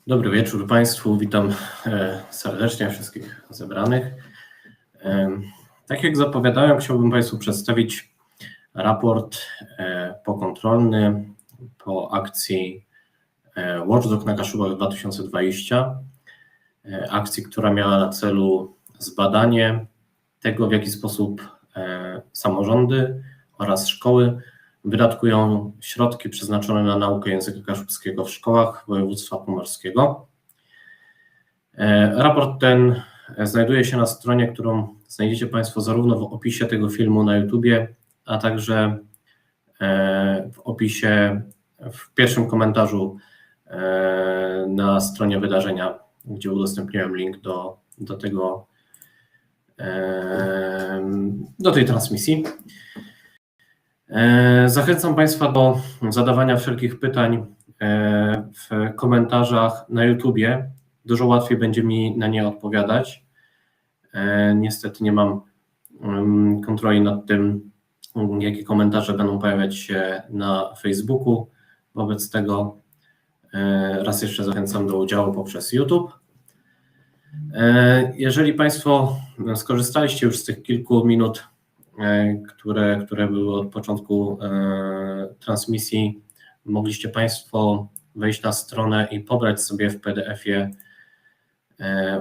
Dobry wieczór Państwu, witam serdecznie wszystkich zebranych. Tak jak zapowiadałem, chciałbym Państwu przedstawić raport pokontrolny po akcji Watchdog na Kaszubach 2020, akcji, która miała na celu zbadanie tego, w jaki sposób samorządy oraz szkoły wydatkują środki przeznaczone na naukę języka kaszubskiego w szkołach województwa pomorskiego. Raport ten znajduje się na stronie, którą znajdziecie Państwo zarówno w opisie tego filmu na YouTubie, a także w opisie, w pierwszym komentarzu na stronie wydarzenia, gdzie udostępniłem link do tej transmisji. Zachęcam Państwa do zadawania wszelkich pytań w komentarzach na YouTubie. Dużo łatwiej będzie mi na nie odpowiadać. Niestety nie mam kontroli nad tym, jakie komentarze będą pojawiać się na Facebooku. Wobec tego raz jeszcze zachęcam do udziału poprzez YouTube. Jeżeli Państwo skorzystaliście już z tych kilku minut, które były od początku transmisji, mogliście Państwo wejść na stronę i pobrać sobie w PDF-ie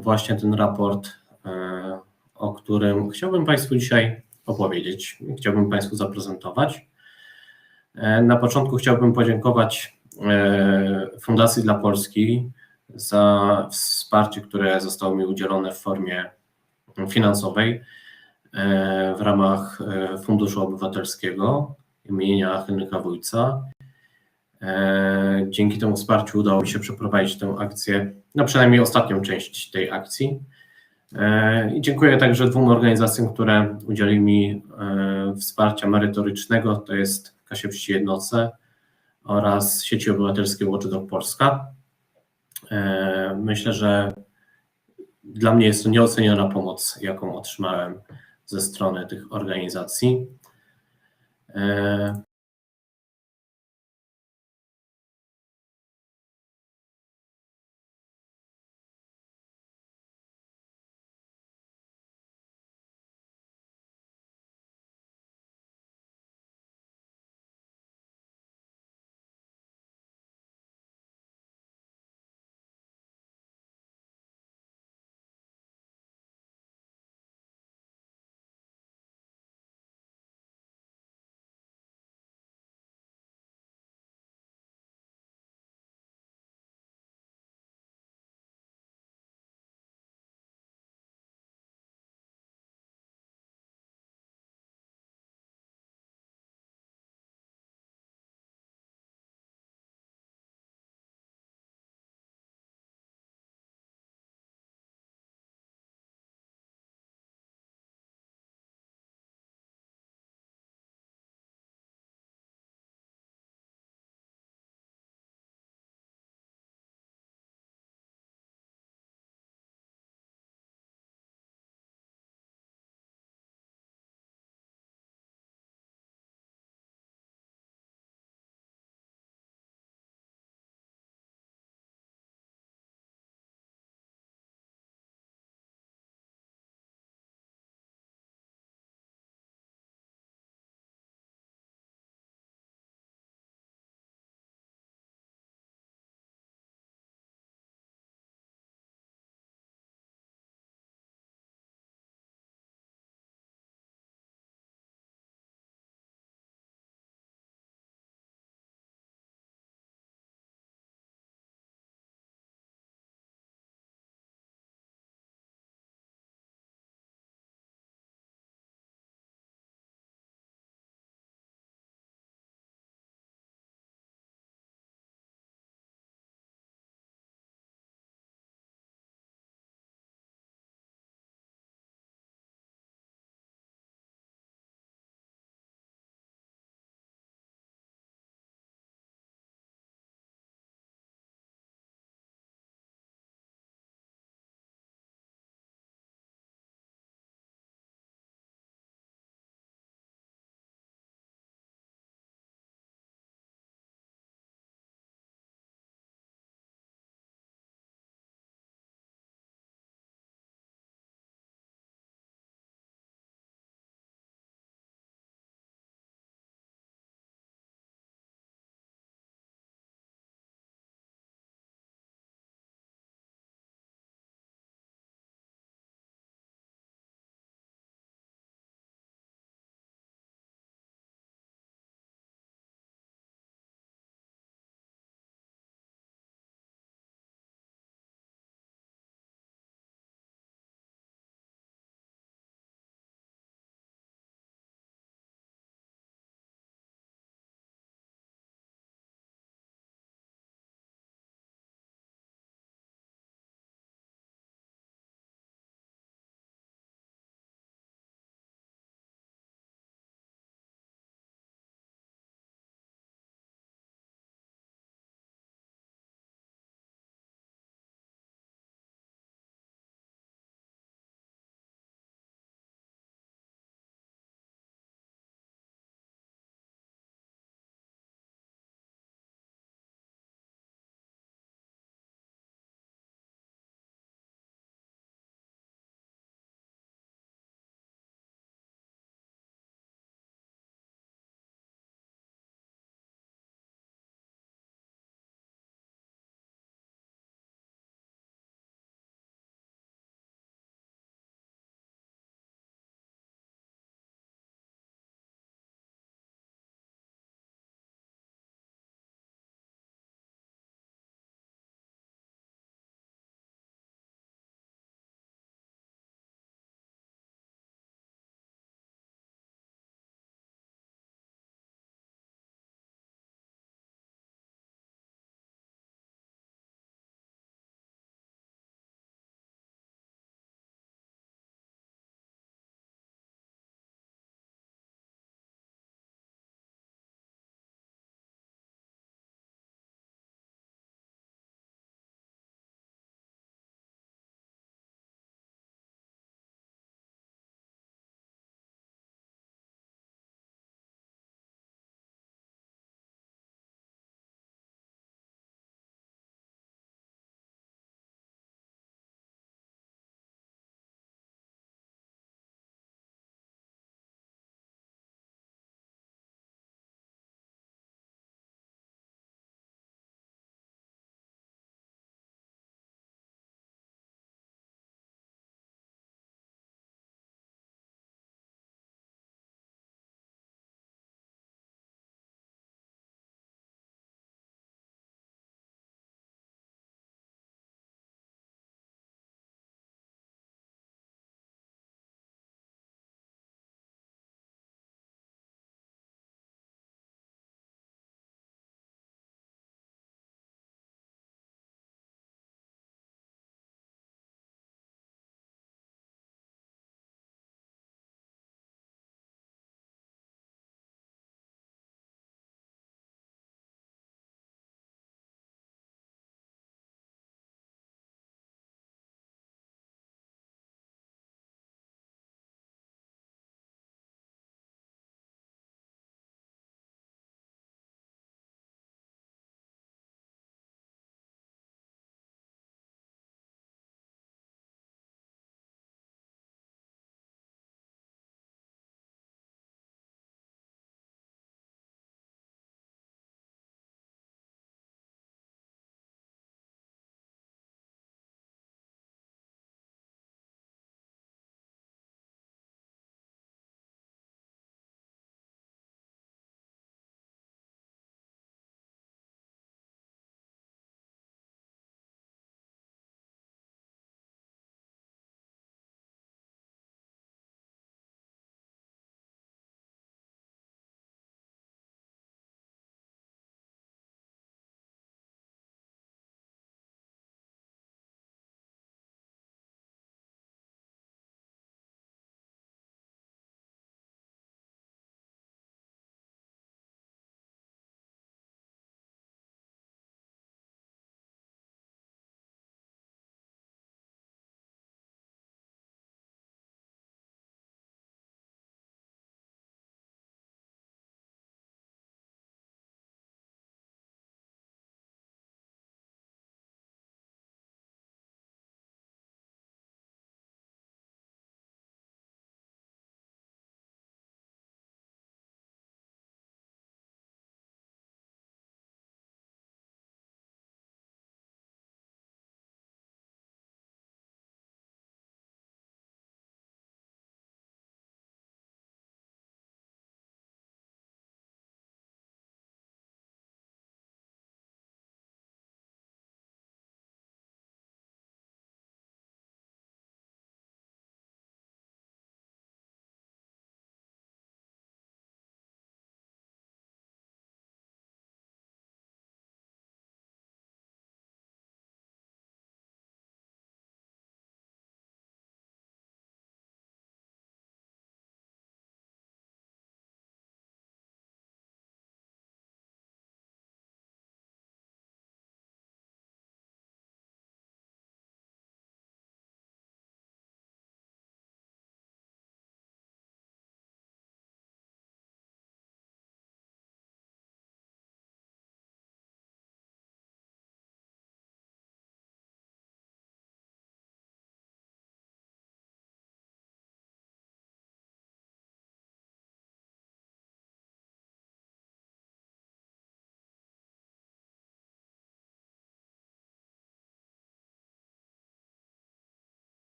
właśnie ten raport, o którym chciałbym Państwu dzisiaj opowiedzieć, chciałbym Państwu zaprezentować. Na początku chciałbym podziękować Fundacji dla Polski za wsparcie, które zostało mi udzielone w formie finansowej w ramach Funduszu Obywatelskiego imienia Henryka Wójca. Dzięki temu wsparciu udało mi się przeprowadzić tę akcję, no przynajmniej ostatnią część tej akcji. I dziękuję także dwóm organizacjom, które udzieliły mi wsparcia merytorycznego, to jest Kasiepści Jednoce oraz Sieci Obywatelskiej Watchdog Polska. Myślę, że dla mnie jest to nieoceniona pomoc, jaką otrzymałem ze strony tych organizacji.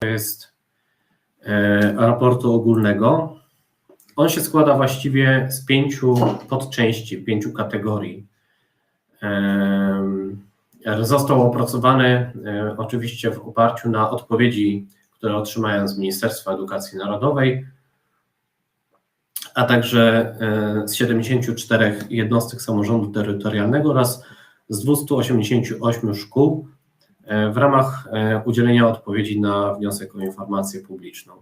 jest raportu ogólnego. On się składa właściwie z 5 podczęści, 5 kategorii. Został opracowany oczywiście w oparciu na odpowiedzi, które otrzymałem z Ministerstwa Edukacji Narodowej, a także z 74 jednostek samorządu terytorialnego oraz z 288 szkół w ramach udzielenia odpowiedzi na wniosek o informację publiczną.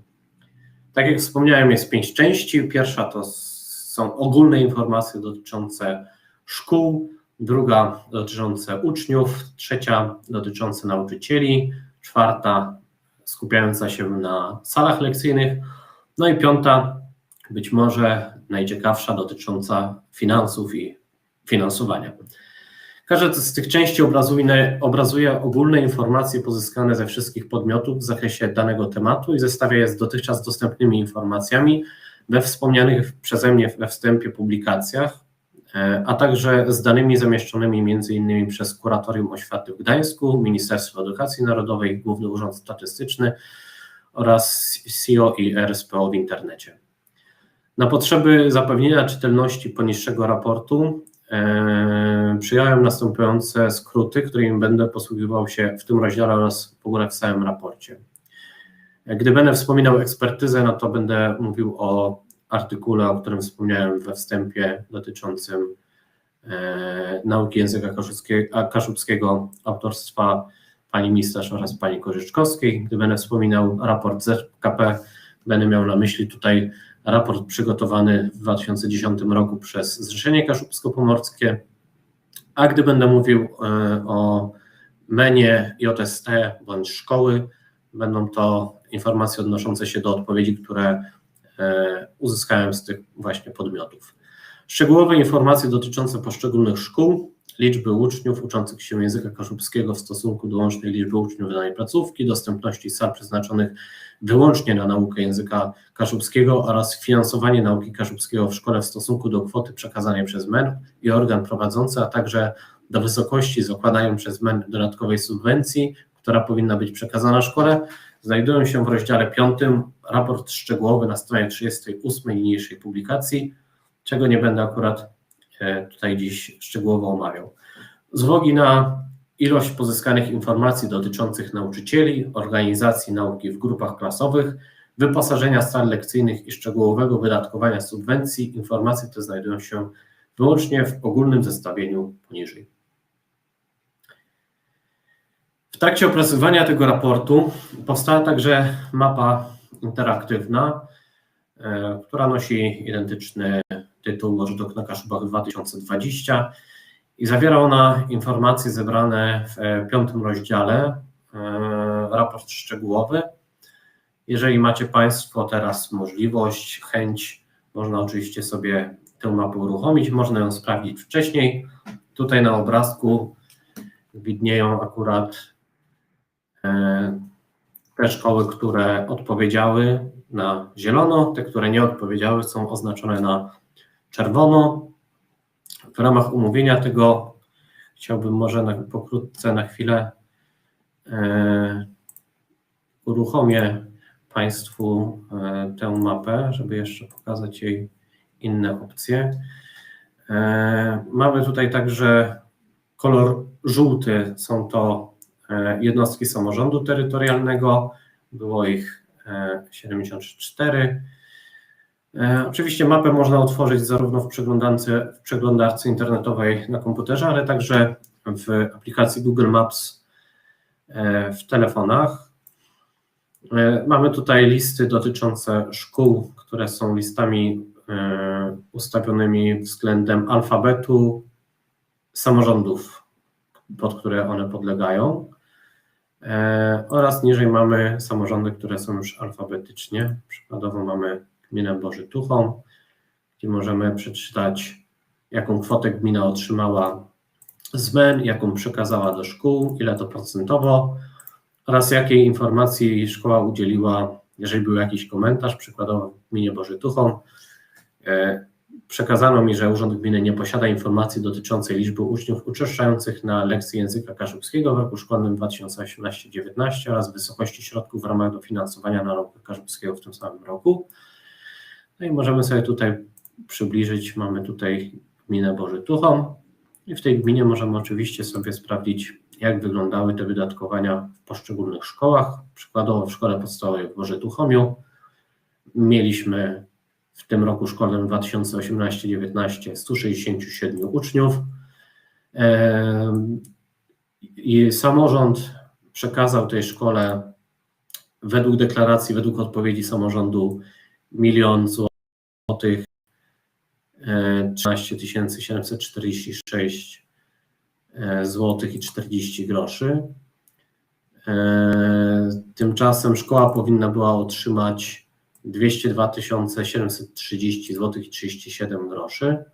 Tak jak wspomniałem, jest 5 części. Pierwsza to są ogólne informacje dotyczące szkół, druga dotyczące uczniów, trzecia dotyczące nauczycieli, czwarta skupiająca się na salach lekcyjnych, no i piąta, być może najciekawsza, dotycząca finansów i finansowania. Każda z tych części obrazuje ogólne informacje pozyskane ze wszystkich podmiotów w zakresie danego tematu i zestawia je z dotychczas dostępnymi informacjami we wspomnianych przeze mnie we wstępie publikacjach, a także z danymi zamieszczonymi m.in. przez Kuratorium Oświaty w Gdańsku, Ministerstwo Edukacji Narodowej, Główny Urząd Statystyczny oraz SIO i RSPO w internecie. Na potrzeby zapewnienia czytelności poniższego raportu przyjąłem następujące skróty, którymi będę posługiwał się w tym rozdziale oraz w ogóle w całym raporcie. Gdy będę wspominał ekspertyzę, no to będę mówił o artykule, o którym wspomniałem we wstępie, dotyczącym nauki języka kaszubskiego autorstwa pani Mistasz oraz pani Korzyczkowskiej. Gdy będę wspominał raport ZKP, będę miał na myśli tutaj raport przygotowany w 2010 roku przez Zrzeszenie Kaszubsko-Pomorskie, a gdy będę mówił o MEN-ie, JST bądź szkoły, będą to informacje odnoszące się do odpowiedzi, które uzyskałem z tych właśnie podmiotów. Szczegółowe informacje dotyczące poszczególnych szkół, liczby uczniów uczących się języka kaszubskiego w stosunku do łącznej liczby uczniów danej placówki, dostępności sal przeznaczonych wyłącznie na naukę języka kaszubskiego oraz finansowanie nauki kaszubskiego w szkole w stosunku do kwoty przekazanej przez MEN i organ prowadzący, a także do wysokości zakładanej przez MEN dodatkowej subwencji, która powinna być przekazana szkole, znajdują się w rozdziale 5, raport szczegółowy na stronie 38 niniejszej publikacji, czego nie będę akurat tutaj dziś szczegółowo omawiał. Z uwagi na ilość pozyskanych informacji dotyczących nauczycieli, organizacji nauki w grupach klasowych, wyposażenia sal lekcyjnych i szczegółowego wydatkowania subwencji, informacje te znajdują się wyłącznie w ogólnym zestawieniu poniżej. W trakcie opracowywania tego raportu powstała także mapa interaktywna, która nosi identyczny tytuł Może to na Kaszubach 2020 i zawiera ona informacje zebrane w 5. rozdziale, raport szczegółowy. Jeżeli macie Państwo teraz możliwość, chęć, można oczywiście sobie tę mapę uruchomić, można ją sprawdzić wcześniej. Tutaj na obrazku widnieją akurat te szkoły, które odpowiedziały na zielono, te, które nie odpowiedziały, są oznaczone na czerwono. W ramach omówienia tego chciałbym może pokrótce na chwilę uruchomię Państwu tę mapę, żeby jeszcze pokazać jej inne opcje. Mamy tutaj także kolor żółty, są to jednostki samorządu terytorialnego, było ich 74. Oczywiście mapę można otworzyć zarówno w przeglądarce internetowej na komputerze, ale także w aplikacji Google Maps w telefonach. Mamy tutaj listy dotyczące szkół, które są listami ustawionymi względem alfabetu samorządów, pod które one podlegają. Oraz niżej mamy samorządy, które są już alfabetycznie. Przykładowo mamy gminę Bożytuchą, gdzie możemy przeczytać, jaką kwotę gmina otrzymała z MEN, jaką przekazała do szkół, ile to procentowo oraz jakiej informacji szkoła udzieliła, jeżeli był jakiś komentarz, przykładowo w gminie Bożytuchą. Przekazano mi, że Urząd Gminy nie posiada informacji dotyczącej liczby uczniów uczęszczających na lekcje języka kaszubskiego w roku szkolnym 2018-19 oraz wysokości środków w ramach dofinansowania nauki kaszubskiego w tym samym roku. No i możemy sobie tutaj przybliżyć, mamy tutaj gminę Bożytuchom i w tej gminie możemy oczywiście sobie sprawdzić, jak wyglądały te wydatkowania w poszczególnych szkołach. Przykładowo w szkole podstawowej w Bożytuchomiu mieliśmy w tym roku szkolnym 2018-19 167 uczniów i samorząd przekazał tej szkole według deklaracji, według odpowiedzi samorządu 1 000 000 złotych, 13 746 złotych i 40 groszy. Tymczasem szkoła powinna była otrzymać 202 730 zł i 37 groszy.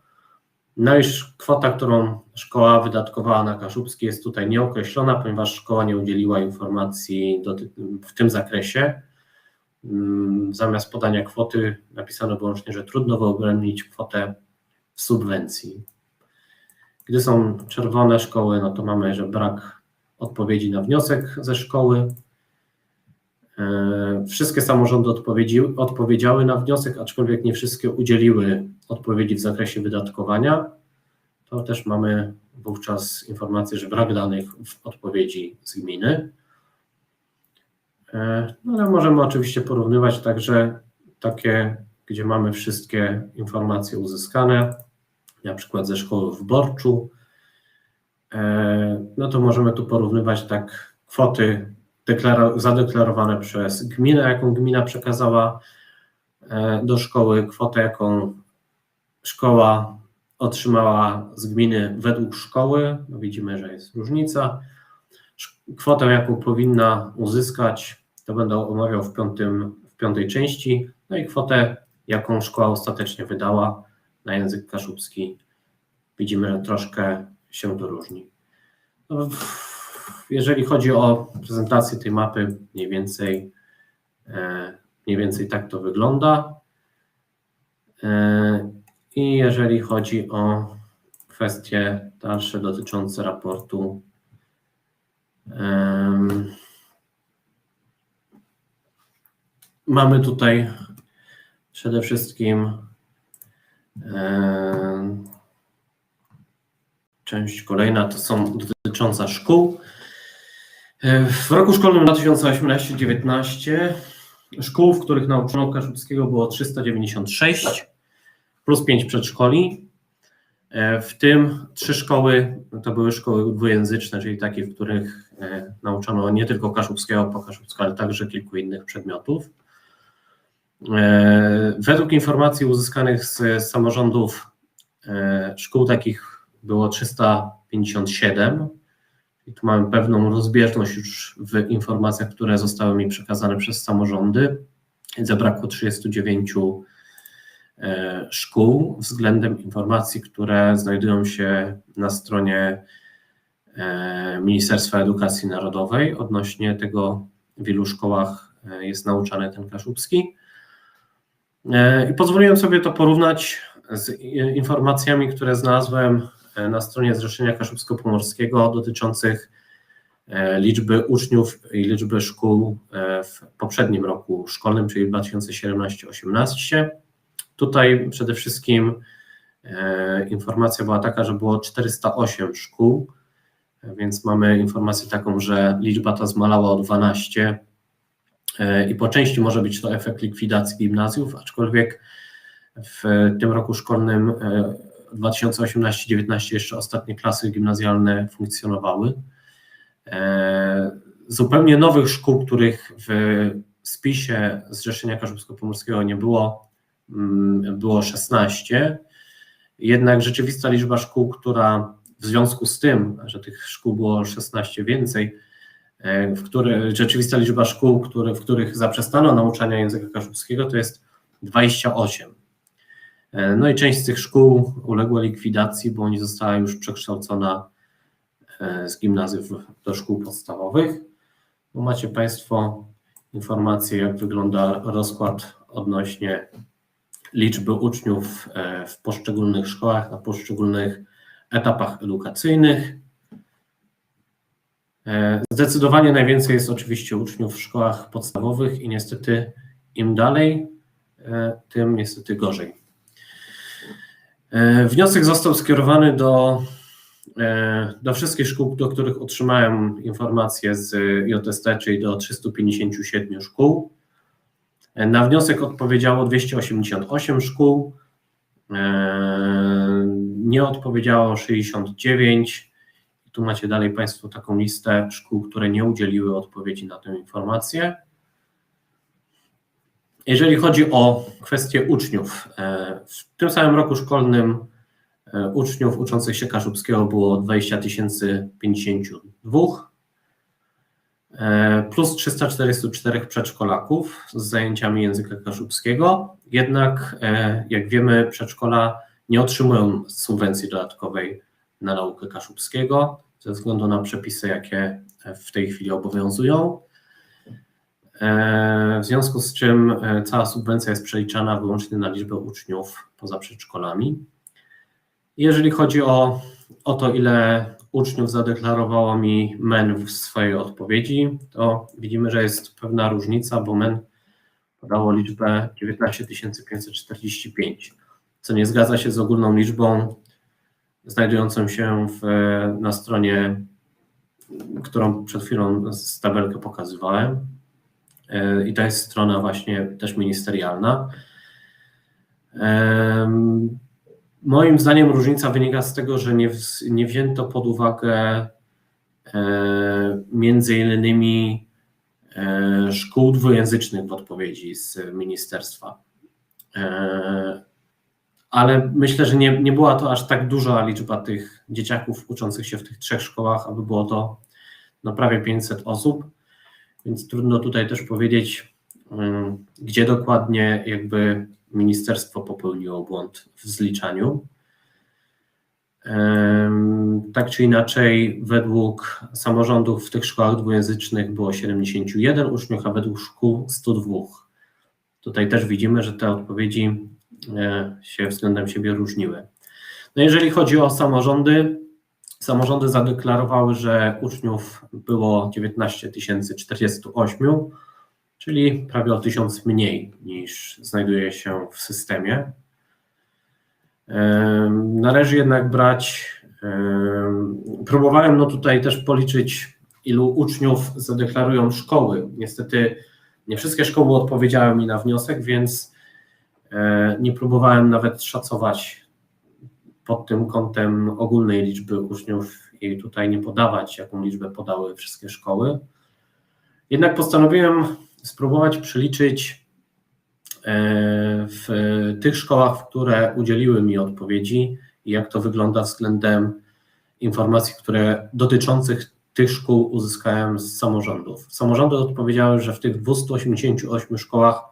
No i kwota, którą szkoła wydatkowała na Kaszubski, jest tutaj nieokreślona, ponieważ szkoła nie udzieliła informacji w tym zakresie. Zamiast podania kwoty napisano wyłącznie, że trudno wyodrębnić kwotę subwencji. Gdy są czerwone szkoły, no to mamy, że brak odpowiedzi na wniosek ze szkoły. Wszystkie samorządy odpowiedziały na wniosek, aczkolwiek nie wszystkie udzieliły odpowiedzi w zakresie wydatkowania. To też mamy wówczas informację, że brak danych w odpowiedzi z gminy. No ale możemy oczywiście porównywać także takie, gdzie mamy wszystkie informacje uzyskane, na przykład ze szkoły w Borczu. No to możemy tu porównywać tak kwoty zadeklarowane przez gminę, jaką gmina przekazała do szkoły, kwotę, jaką szkoła otrzymała z gminy według szkoły, no widzimy, że jest różnica. Kwotę, jaką powinna uzyskać, to będę omawiał w piątej części, no i kwotę, jaką szkoła ostatecznie wydała na język kaszubski. Widzimy, że troszkę się to różni. No, jeżeli chodzi o prezentację tej mapy, mniej więcej tak to wygląda. I jeżeli chodzi o kwestie dalsze dotyczące raportu, mamy tutaj przede wszystkim część kolejna, to są dotycząca szkół. W roku szkolnym 2018-19 szkół, w których nauczono kaszubskiego, było 396 plus 5 przedszkoli. W tym 3 szkoły to były szkoły dwujęzyczne, czyli takie, w których nauczono nie tylko kaszubskiego po kaszubsku, ale także kilku innych przedmiotów. Według informacji uzyskanych z samorządów szkół takich było 357. I tu mamy pewną rozbieżność już w informacjach, które zostały mi przekazane przez samorządy. Zabrakło 39 szkół względem informacji, które znajdują się na stronie Ministerstwa Edukacji Narodowej odnośnie tego, w ilu szkołach jest nauczany ten kaszubski. I pozwoliłem sobie to porównać z informacjami, które znalazłem na stronie Zrzeszenia Kaszubsko-Pomorskiego dotyczących liczby uczniów i liczby szkół w poprzednim roku szkolnym, czyli 2017-18. Tutaj przede wszystkim informacja była taka, że było 408 szkół, więc mamy informację taką, że liczba ta zmalała o 12 i po części może być to efekt likwidacji gimnazjów, aczkolwiek w tym roku szkolnym 2018-19 jeszcze ostatnie klasy gimnazjalne funkcjonowały. Zupełnie nowych szkół, których w spisie Zrzeszenia Kaszubsko-Pomorskiego nie było, było 16. Jednak rzeczywista liczba szkół, która w związku z tym, że tych szkół było 16 więcej, rzeczywista liczba szkół, w których zaprzestano nauczania języka kaszubskiego, to jest 28. No i część z tych szkół uległa likwidacji, bo nie została już przekształcona z gimnazjów do szkół podstawowych. Tu macie Państwo informacje, jak wygląda rozkład odnośnie liczby uczniów w poszczególnych szkołach, na poszczególnych etapach edukacyjnych. Zdecydowanie najwięcej jest oczywiście uczniów w szkołach podstawowych i niestety im dalej, tym niestety gorzej. Wniosek został skierowany do wszystkich szkół, do których otrzymałem informacje z JST, czyli do 357 szkół. Na wniosek odpowiedziało 288 szkół, nie odpowiedziało 69. Tu macie dalej Państwo taką listę szkół, które nie udzieliły odpowiedzi na tę informację. Jeżeli chodzi o kwestię uczniów, w tym samym roku szkolnym uczniów uczących się kaszubskiego było 20 052, plus 344 przedszkolaków z zajęciami języka kaszubskiego. Jednak, jak wiemy, przedszkola nie otrzymują subwencji dodatkowej na naukę kaszubskiego ze względu na przepisy, jakie w tej chwili obowiązują. W związku z czym cała subwencja jest przeliczana wyłącznie na liczbę uczniów poza przedszkolami. Jeżeli chodzi o to, ile uczniów zadeklarowało mi MEN w swojej odpowiedzi, to widzimy, że jest pewna różnica, bo MEN podało liczbę 19 545, co nie zgadza się z ogólną liczbą znajdującą się na stronie, którą przed chwilą z tabelkę pokazywałem. I to jest strona właśnie też ministerialna. Moim zdaniem różnica wynika z tego, że nie wzięto pod uwagę między innymi szkół dwujęzycznych w odpowiedzi z ministerstwa. Ale myślę, że nie była to aż tak duża liczba tych dzieciaków uczących się w tych 3 szkołach, aby było to no prawie 500 osób, więc trudno tutaj też powiedzieć, gdzie dokładnie jakby ministerstwo popełniło błąd w zliczaniu. Tak czy inaczej, według samorządów w tych szkołach dwujęzycznych było 71 uczniów, a według szkół 102. Tutaj też widzimy, że te odpowiedzi się względem siebie różniły. No jeżeli chodzi o samorządy zadeklarowały, że uczniów było 19 048, czyli prawie o 1000 mniej niż znajduje się w systemie. Należy jednak brać, próbowałem tutaj też policzyć, ilu uczniów zadeklarują szkoły. Niestety nie wszystkie szkoły odpowiedziały mi na wniosek, więc nie próbowałem nawet szacować pod tym kątem ogólnej liczby uczniów i tutaj nie podawać, jaką liczbę podały wszystkie szkoły. Jednak postanowiłem spróbować przeliczyć w tych szkołach, które udzieliły mi odpowiedzi i jak to wygląda względem informacji, które dotyczących tych szkół uzyskałem z samorządów. Samorządy odpowiedziały, że w tych 288 szkołach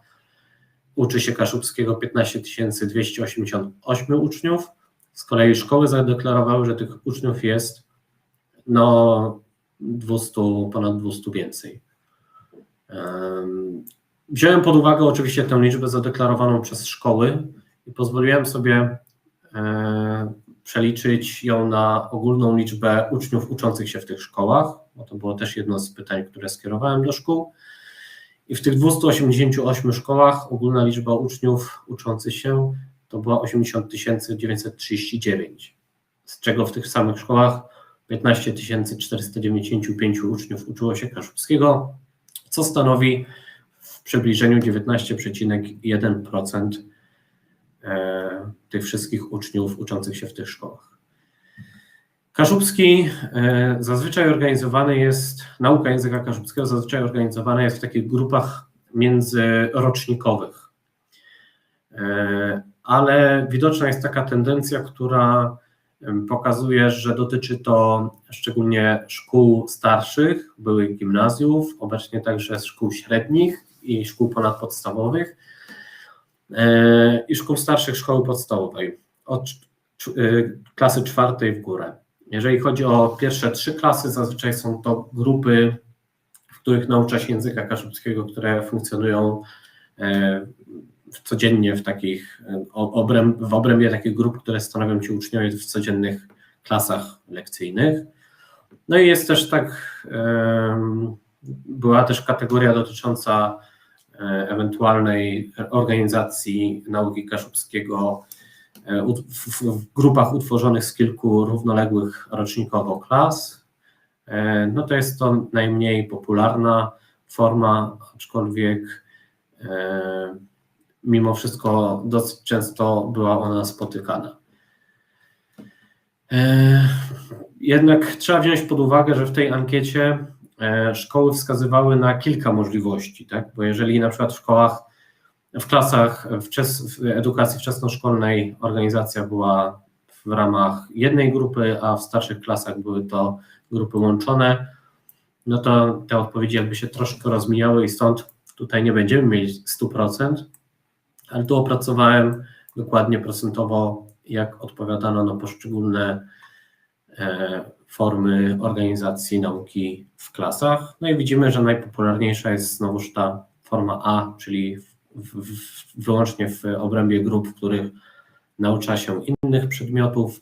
uczy się kaszubskiego 15 288 uczniów. Z kolei szkoły zadeklarowały, że tych uczniów jest ponad 200 więcej. Wziąłem pod uwagę oczywiście tę liczbę zadeklarowaną przez szkoły i pozwoliłem sobie przeliczyć ją na ogólną liczbę uczniów uczących się w tych szkołach, bo to było też jedno z pytań, które skierowałem do szkół. I w tych 288 szkołach ogólna liczba uczniów uczących się to była 80 939, z czego w tych samych szkołach 15 495 uczniów uczyło się kaszubskiego, co stanowi w przybliżeniu 19,1% tych wszystkich uczniów uczących się w tych szkołach. Kaszubski zazwyczaj organizowany jest, nauka języka kaszubskiego zazwyczaj organizowana jest w takich grupach międzyrocznikowych, ale widoczna jest taka tendencja, która pokazuje, że dotyczy to szczególnie szkół starszych, byłych gimnazjów, obecnie także szkół średnich i szkół ponadpodstawowych i szkół starszych szkoły podstawowej, od klasy 4 w górę. Jeżeli chodzi o pierwsze 3 klasy, zazwyczaj są to grupy, w których naucza się języka kaszubskiego, które funkcjonują codziennie w obrębie takich grup, które stanowią ci uczniowie w codziennych klasach lekcyjnych. No i jest też była też kategoria dotycząca ewentualnej organizacji nauki kaszubskiego w grupach utworzonych z kilku równoległych rocznikowo klas. No to jest to najmniej popularna forma, aczkolwiek mimo wszystko dosyć często była ona spotykana. Jednak trzeba wziąć pod uwagę, że w tej ankiecie szkoły wskazywały na kilka możliwości, tak? Bo jeżeli na przykład w klasach w edukacji wczesnoszkolnej organizacja była w ramach jednej grupy, a w starszych klasach były to grupy łączone, no to te odpowiedzi jakby się troszkę rozmijały i stąd tutaj nie będziemy mieli 100%, ale tu opracowałem dokładnie procentowo, jak odpowiadano na poszczególne formy organizacji nauki w klasach. No i widzimy, że najpopularniejsza jest znowuż ta forma A, czyli wyłącznie w obrębie grup, w których naucza się innych przedmiotów,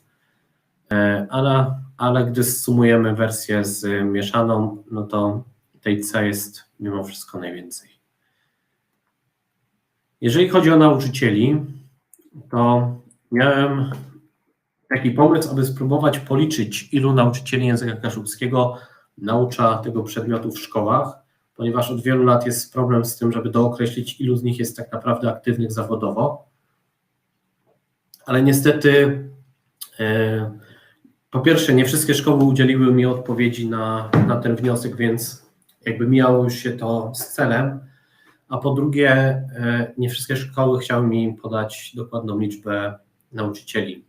ale gdy zsumujemy wersję z mieszaną, no to tej C jest mimo wszystko najwięcej. Jeżeli chodzi o nauczycieli, to miałem taki pomysł, aby spróbować policzyć, ilu nauczycieli języka kaszubskiego naucza tego przedmiotu w szkołach, ponieważ od wielu lat jest problem z tym, żeby dookreślić, ilu z nich jest tak naprawdę aktywnych zawodowo. Ale niestety, po pierwsze, nie wszystkie szkoły udzieliły mi odpowiedzi na ten wniosek, więc jakby mijało się to z celem, a po drugie, nie wszystkie szkoły chciały mi podać dokładną liczbę nauczycieli.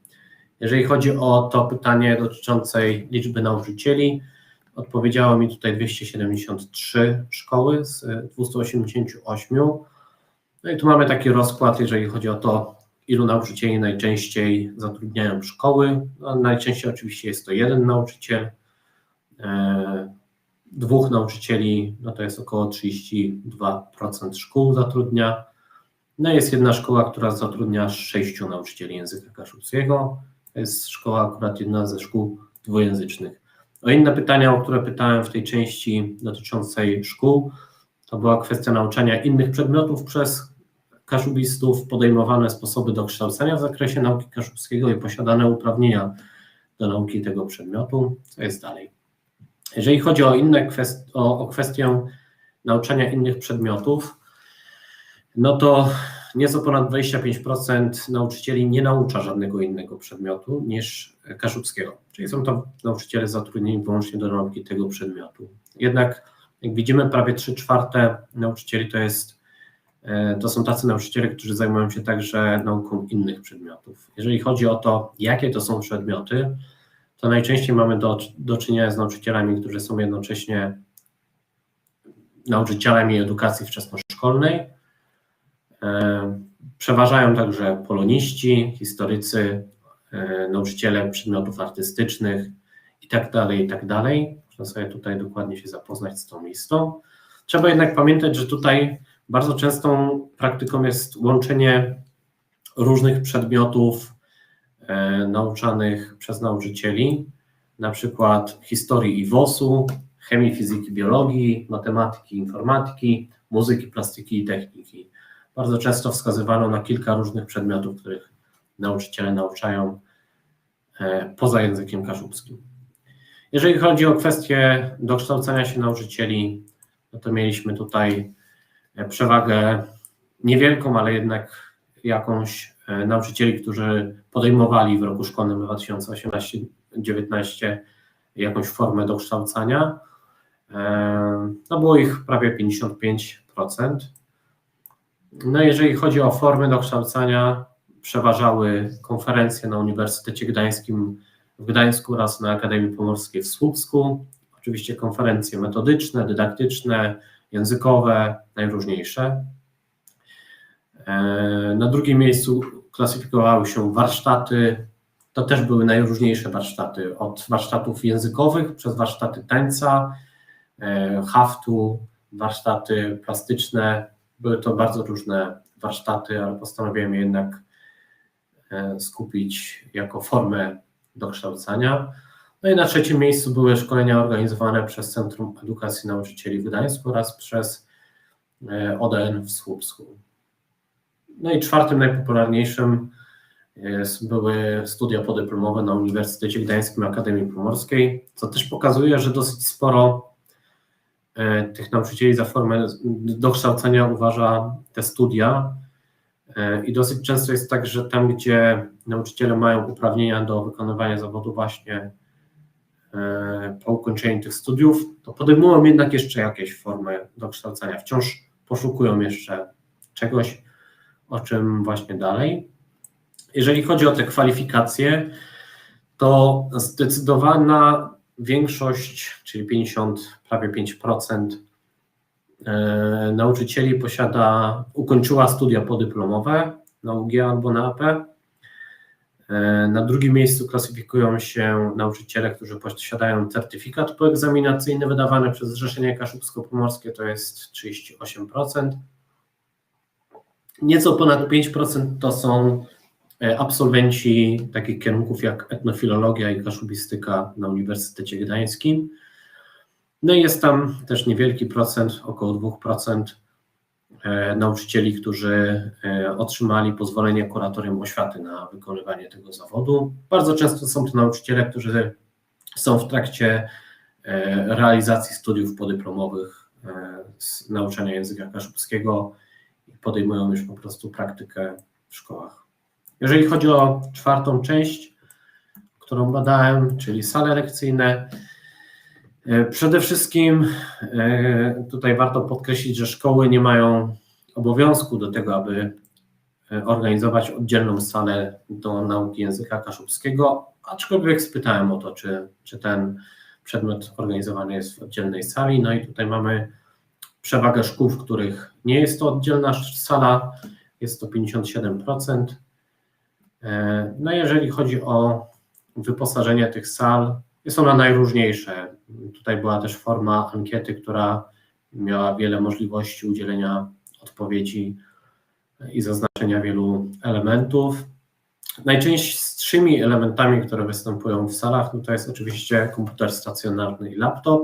Jeżeli chodzi o to pytanie dotyczące liczby nauczycieli, odpowiedziało mi tutaj 273 szkoły z 288. No i tu mamy taki rozkład, jeżeli chodzi o to, ilu nauczycieli najczęściej zatrudniają szkoły. No, najczęściej oczywiście jest to jeden nauczyciel, 2 nauczycieli, no to jest około 32% szkół zatrudnia. No jest jedna szkoła, która zatrudnia 6 nauczycieli języka kaszubskiego. To jest szkoła, akurat jedna ze szkół dwujęzycznych. O inne pytania, o które pytałem w tej części dotyczącej szkół, to była kwestia nauczania innych przedmiotów przez kaszubistów, podejmowane sposoby dokształcenia w zakresie nauki kaszubskiego i posiadane uprawnienia do nauki tego przedmiotu. Co jest dalej? Jeżeli chodzi o kwestię nauczania innych przedmiotów, no to nieco ponad 25% nauczycieli nie naucza żadnego innego przedmiotu niż kaszubskiego, czyli są to nauczyciele zatrudnieni wyłącznie do nauki tego przedmiotu. Jednak jak widzimy, prawie 3/4 nauczycieli to są tacy nauczyciele, którzy zajmują się także nauką innych przedmiotów. Jeżeli chodzi o to, jakie to są przedmioty, to najczęściej mamy do czynienia z nauczycielami, którzy są jednocześnie nauczycielami edukacji wczesnoszkolnej. Przeważają także poloniści, historycy, nauczyciele przedmiotów artystycznych i tak dalej. Można sobie tutaj dokładnie się zapoznać z tą listą. Trzeba jednak pamiętać, że tutaj bardzo częstą praktyką jest łączenie różnych przedmiotów nauczanych przez nauczycieli, na przykład historii i WOS-u, chemii, fizyki, biologii, matematyki, informatyki, muzyki, plastyki i techniki. Bardzo często wskazywano na kilka różnych przedmiotów, których nauczyciele nauczają poza językiem kaszubskim. Jeżeli chodzi o kwestię dokształcania się nauczycieli, no to mieliśmy tutaj przewagę niewielką, ale jednak jakąś nauczycieli, którzy podejmowali w roku szkolnym 2018-19 jakąś formę dokształcania. No było ich prawie 55%. No jeżeli chodzi o formy dokształcania, przeważały konferencje na Uniwersytecie Gdańskim w Gdańsku oraz na Akademii Pomorskiej w Słupsku. Oczywiście konferencje metodyczne, dydaktyczne, językowe, najróżniejsze. Na drugim miejscu klasyfikowały się warsztaty. To też były najróżniejsze warsztaty, od warsztatów językowych przez warsztaty tańca, haftu, warsztaty plastyczne. Były to bardzo różne warsztaty, ale postanowiłem je jednak skupić jako formę dokształcania. No i na trzecim miejscu były szkolenia organizowane przez Centrum Edukacji Nauczycieli w Gdańsku oraz przez ODN w Słupsku. No i czwartym najpopularniejszym były studia podyplomowe na Uniwersytecie Gdańskim Akademii Pomorskiej, co też pokazuje, że dosyć sporo tych nauczycieli za formę dokształcenia uważa te studia i dosyć często jest tak, że tam, gdzie nauczyciele mają uprawnienia do wykonywania zawodu właśnie po ukończeniu tych studiów, to podejmują jednak jeszcze jakieś formy dokształcenia, wciąż poszukują jeszcze czegoś, o czym właśnie dalej. Jeżeli chodzi o te kwalifikacje, to zdecydowana większość, czyli 50, prawie 5% nauczycieli ukończyła studia podyplomowe na UG albo na AP. Na drugim miejscu klasyfikują się nauczyciele, którzy posiadają certyfikat poegzaminacyjny wydawany przez Zrzeszenie Kaszubsko-Pomorskie, to jest 38%. Nieco ponad 5% to są absolwenci takich kierunków jak etnofilologia i kaszubistyka na Uniwersytecie Gdańskim. No i jest tam też niewielki procent, około 2% nauczycieli, którzy otrzymali pozwolenie kuratorium oświaty na wykonywanie tego zawodu. Bardzo często są to nauczyciele, którzy są w trakcie realizacji studiów podyplomowych z nauczania języka kaszubskiego i podejmują już po prostu praktykę w szkołach. Jeżeli chodzi o czwartą część, którą badałem, czyli sale lekcyjne, przede wszystkim tutaj warto podkreślić, że szkoły nie mają obowiązku do tego, aby organizować oddzielną salę do nauki języka kaszubskiego, aczkolwiek spytałem o to, czy ten przedmiot organizowany jest w oddzielnej sali. No i tutaj mamy przewagę szkół, w których nie jest to oddzielna sala, jest to 57%. No jeżeli chodzi o wyposażenie tych sal, jest ona najróżniejsze. Tutaj była też forma ankiety, która miała wiele możliwości udzielenia odpowiedzi i zaznaczenia wielu elementów. Najczęstszymi elementami, które występują w salach, no to jest oczywiście komputer stacjonarny i laptop.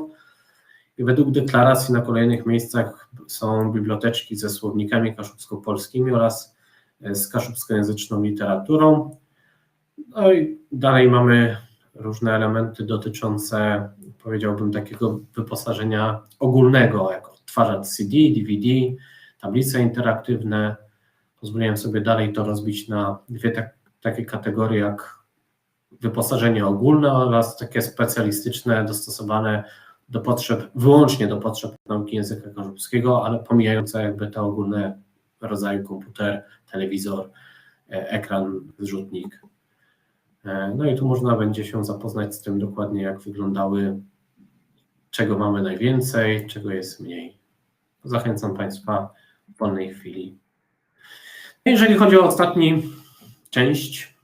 I według deklaracji na kolejnych miejscach są biblioteczki ze słownikami kaszubsko-polskimi oraz z kaszubskojęzyczną literaturą. No i dalej mamy różne elementy dotyczące, powiedziałbym, takiego wyposażenia ogólnego, jak odtwarzacz CD, DVD, tablice interaktywne. Pozwoliłem sobie dalej to rozbić na dwie takie kategorie, jak wyposażenie ogólne oraz takie specjalistyczne, dostosowane do potrzeb, wyłącznie do potrzeb nauki języka kaszubskiego, ale pomijające jakby te ogólne rodzaje komputer, telewizor, ekran, zrzutnik. No i tu można będzie się zapoznać z tym dokładnie, jak wyglądały, czego mamy najwięcej, czego jest mniej. Zachęcam Państwa w wolnej chwili. Jeżeli chodzi o ostatnią część,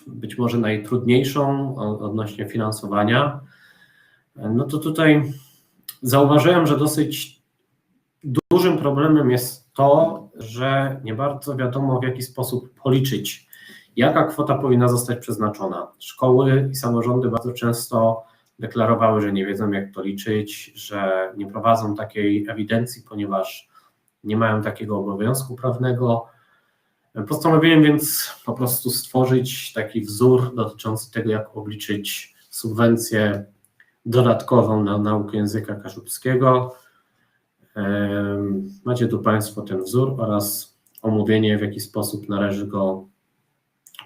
być może najtrudniejszą odnośnie finansowania, no to tutaj zauważyłem, że dosyć dużym problemem jest to, że nie bardzo wiadomo, w jaki sposób policzyć, jaka kwota powinna zostać przeznaczona. Szkoły i samorządy bardzo często deklarowały, że nie wiedzą, jak to liczyć, że nie prowadzą takiej ewidencji, ponieważ nie mają takiego obowiązku prawnego. Postanowiłem więc po prostu stworzyć taki wzór dotyczący tego, jak obliczyć subwencję dodatkową na naukę języka kaszubskiego. Macie tu Państwo ten wzór oraz omówienie, w jaki sposób należy go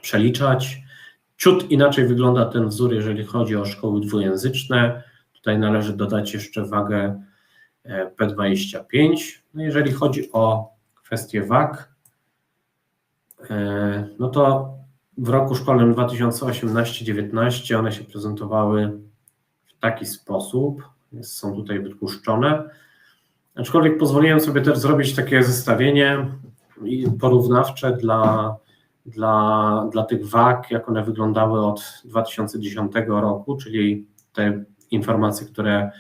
przeliczać. Ciut inaczej wygląda ten wzór, jeżeli chodzi o szkoły dwujęzyczne. Tutaj należy dodać jeszcze wagę P25. No jeżeli chodzi o kwestię wag, no to w roku szkolnym 2018-19 one się prezentowały w taki sposób, są tutaj wytłuszczone. Aczkolwiek pozwoliłem sobie też zrobić takie zestawienie porównawcze dla tych wag, jak one wyglądały od 2010 roku, czyli te informacje, które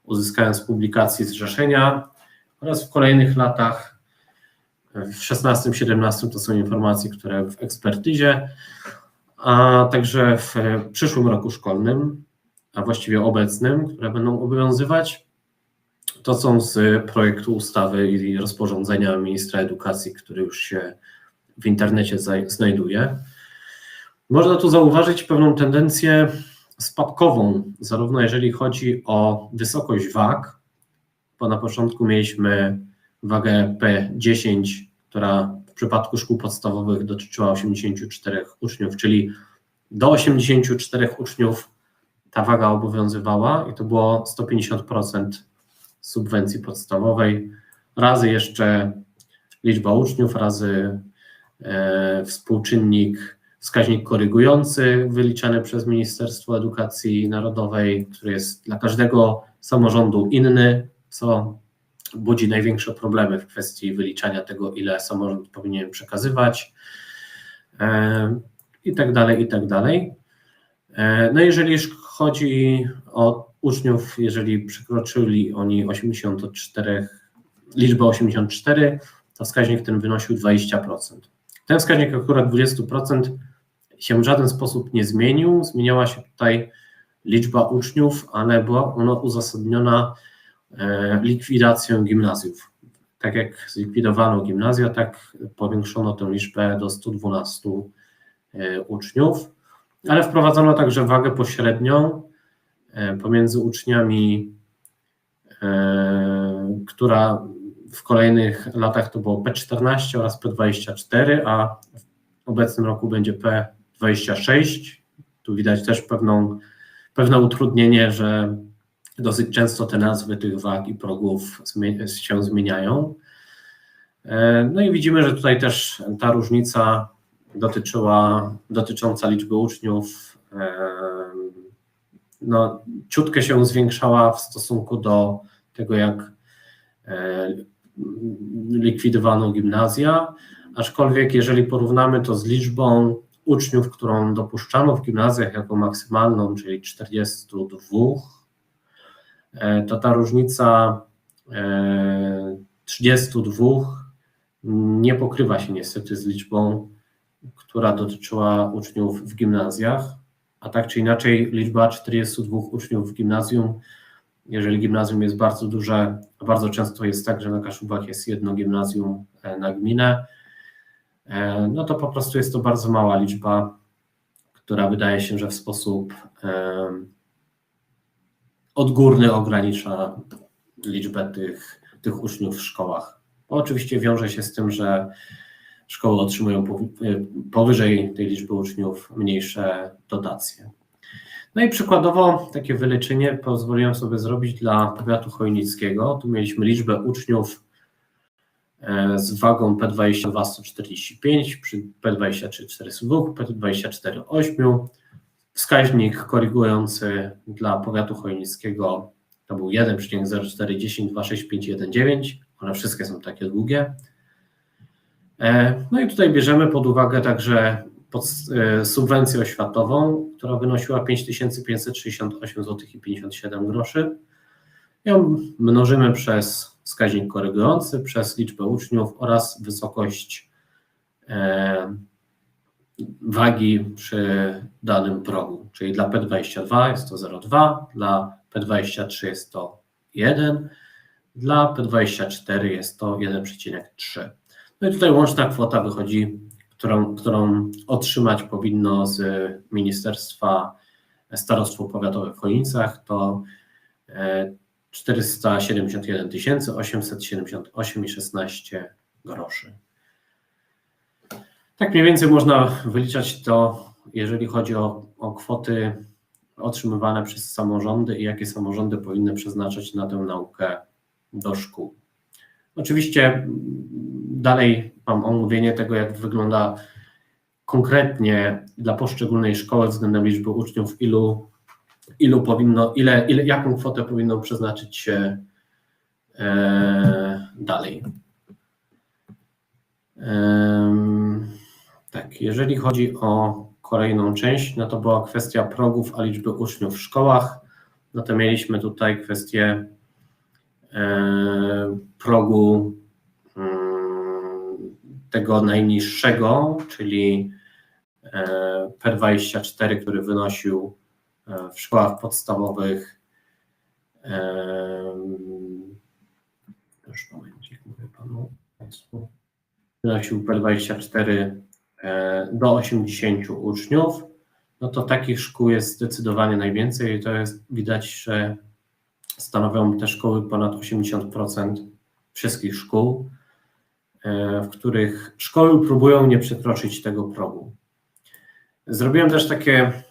uzyskałem z publikacji zrzeszenia oraz w kolejnych latach w 16-17 to są informacje, które w ekspertyzie, a także w przyszłym roku szkolnym, a właściwie obecnym, które będą obowiązywać, to są z projektu ustawy i rozporządzenia ministra edukacji, który już się w internecie znajduje. Można tu zauważyć pewną tendencję spadkową, zarówno jeżeli chodzi o wysokość wag, bo na początku mieliśmy wagę P10, która w przypadku szkół podstawowych dotyczyła 84 uczniów, czyli do 84 uczniów ta waga obowiązywała i to było 150% subwencji podstawowej, razy jeszcze liczba uczniów, razy wskaźnik korygujący wyliczany przez Ministerstwo Edukacji Narodowej, który jest dla każdego samorządu inny, co budzi największe problemy w kwestii wyliczania tego, ile samorząd powinien przekazywać i tak dalej, i tak dalej. No jeżeli chodzi o uczniów, jeżeli przekroczyli oni liczbę 84, to wskaźnik ten wynosił 20%. Ten wskaźnik akurat 20% się w żaden sposób nie zmienił. Zmieniała się tutaj liczba uczniów, ale była ona uzasadniona likwidacją gimnazjów. Tak jak zlikwidowano gimnazja, tak powiększono tę liczbę do 112 uczniów, ale wprowadzono także wagę pośrednią pomiędzy uczniami, która w kolejnych latach to było P14 oraz P24, a w obecnym roku będzie P26. Tu widać też pewne utrudnienie, że dosyć często te nazwy tych wag i progów się zmieniają. No i widzimy, że tutaj też ta różnica dotycząca liczby uczniów no, ciutkę się zwiększała w stosunku do tego, jak likwidowano gimnazja, aczkolwiek jeżeli porównamy to z liczbą uczniów, którą dopuszczano w gimnazjach jako maksymalną, czyli 42, to ta różnica 32 nie pokrywa się niestety z liczbą, która dotyczyła uczniów w gimnazjach, a tak czy inaczej liczba 42 uczniów w gimnazjum, jeżeli gimnazjum jest bardzo duże, a bardzo często jest tak, że na Kaszubach jest jedno gimnazjum na gminę, no to po prostu jest to bardzo mała liczba, która wydaje się, że w sposób odgórny ogranicza liczbę tych uczniów w szkołach. Oczywiście wiąże się z tym, że szkoły otrzymują powyżej tej liczby uczniów mniejsze dotacje. No i przykładowo takie wyliczenie pozwoliłem sobie zrobić dla powiatu chojnickiego. Tu mieliśmy liczbę uczniów z wagą P22 145, przy P23 402, P24 8. Wskaźnik korygujący dla powiatu chojnickiego to był 1,0410 26519. One wszystkie są takie długie. No i tutaj bierzemy pod uwagę także subwencję oświatową, która wynosiła 5568,57 zł. Ją mnożymy przez wskaźnik korygujący, przez liczbę uczniów oraz wysokość wagi przy danym progu, czyli dla P22 jest to 0,2, dla P23 jest to 1, dla P24 jest to 1,3. No i tutaj łączna kwota wychodzi, którą otrzymać powinno z Ministerstwa Starostwo Powiatowe w Chojnicach, to 471 878,16 groszy. Tak mniej więcej można wyliczać to, jeżeli chodzi o kwoty otrzymywane przez samorządy i jakie samorządy powinny przeznaczać na tę naukę do szkół. Oczywiście dalej mam omówienie tego, jak wygląda konkretnie dla poszczególnej szkoły względem liczby uczniów, jaką kwotę powinno przeznaczyć się dalej. Tak, jeżeli chodzi o kolejną część, no to była kwestia progów, a liczby uczniów w szkołach. No to mieliśmy tutaj kwestię progu tego najniższego, czyli P24, który wynosił w szkołach podstawowych, już momencik, mówię Państwu, wynosił P24 do 80 uczniów, no to takich szkół jest zdecydowanie najwięcej i to jest widać, że stanowią te szkoły ponad 80% wszystkich szkół, w których szkoły próbują nie przekroczyć tego progu. Zrobiłem też takie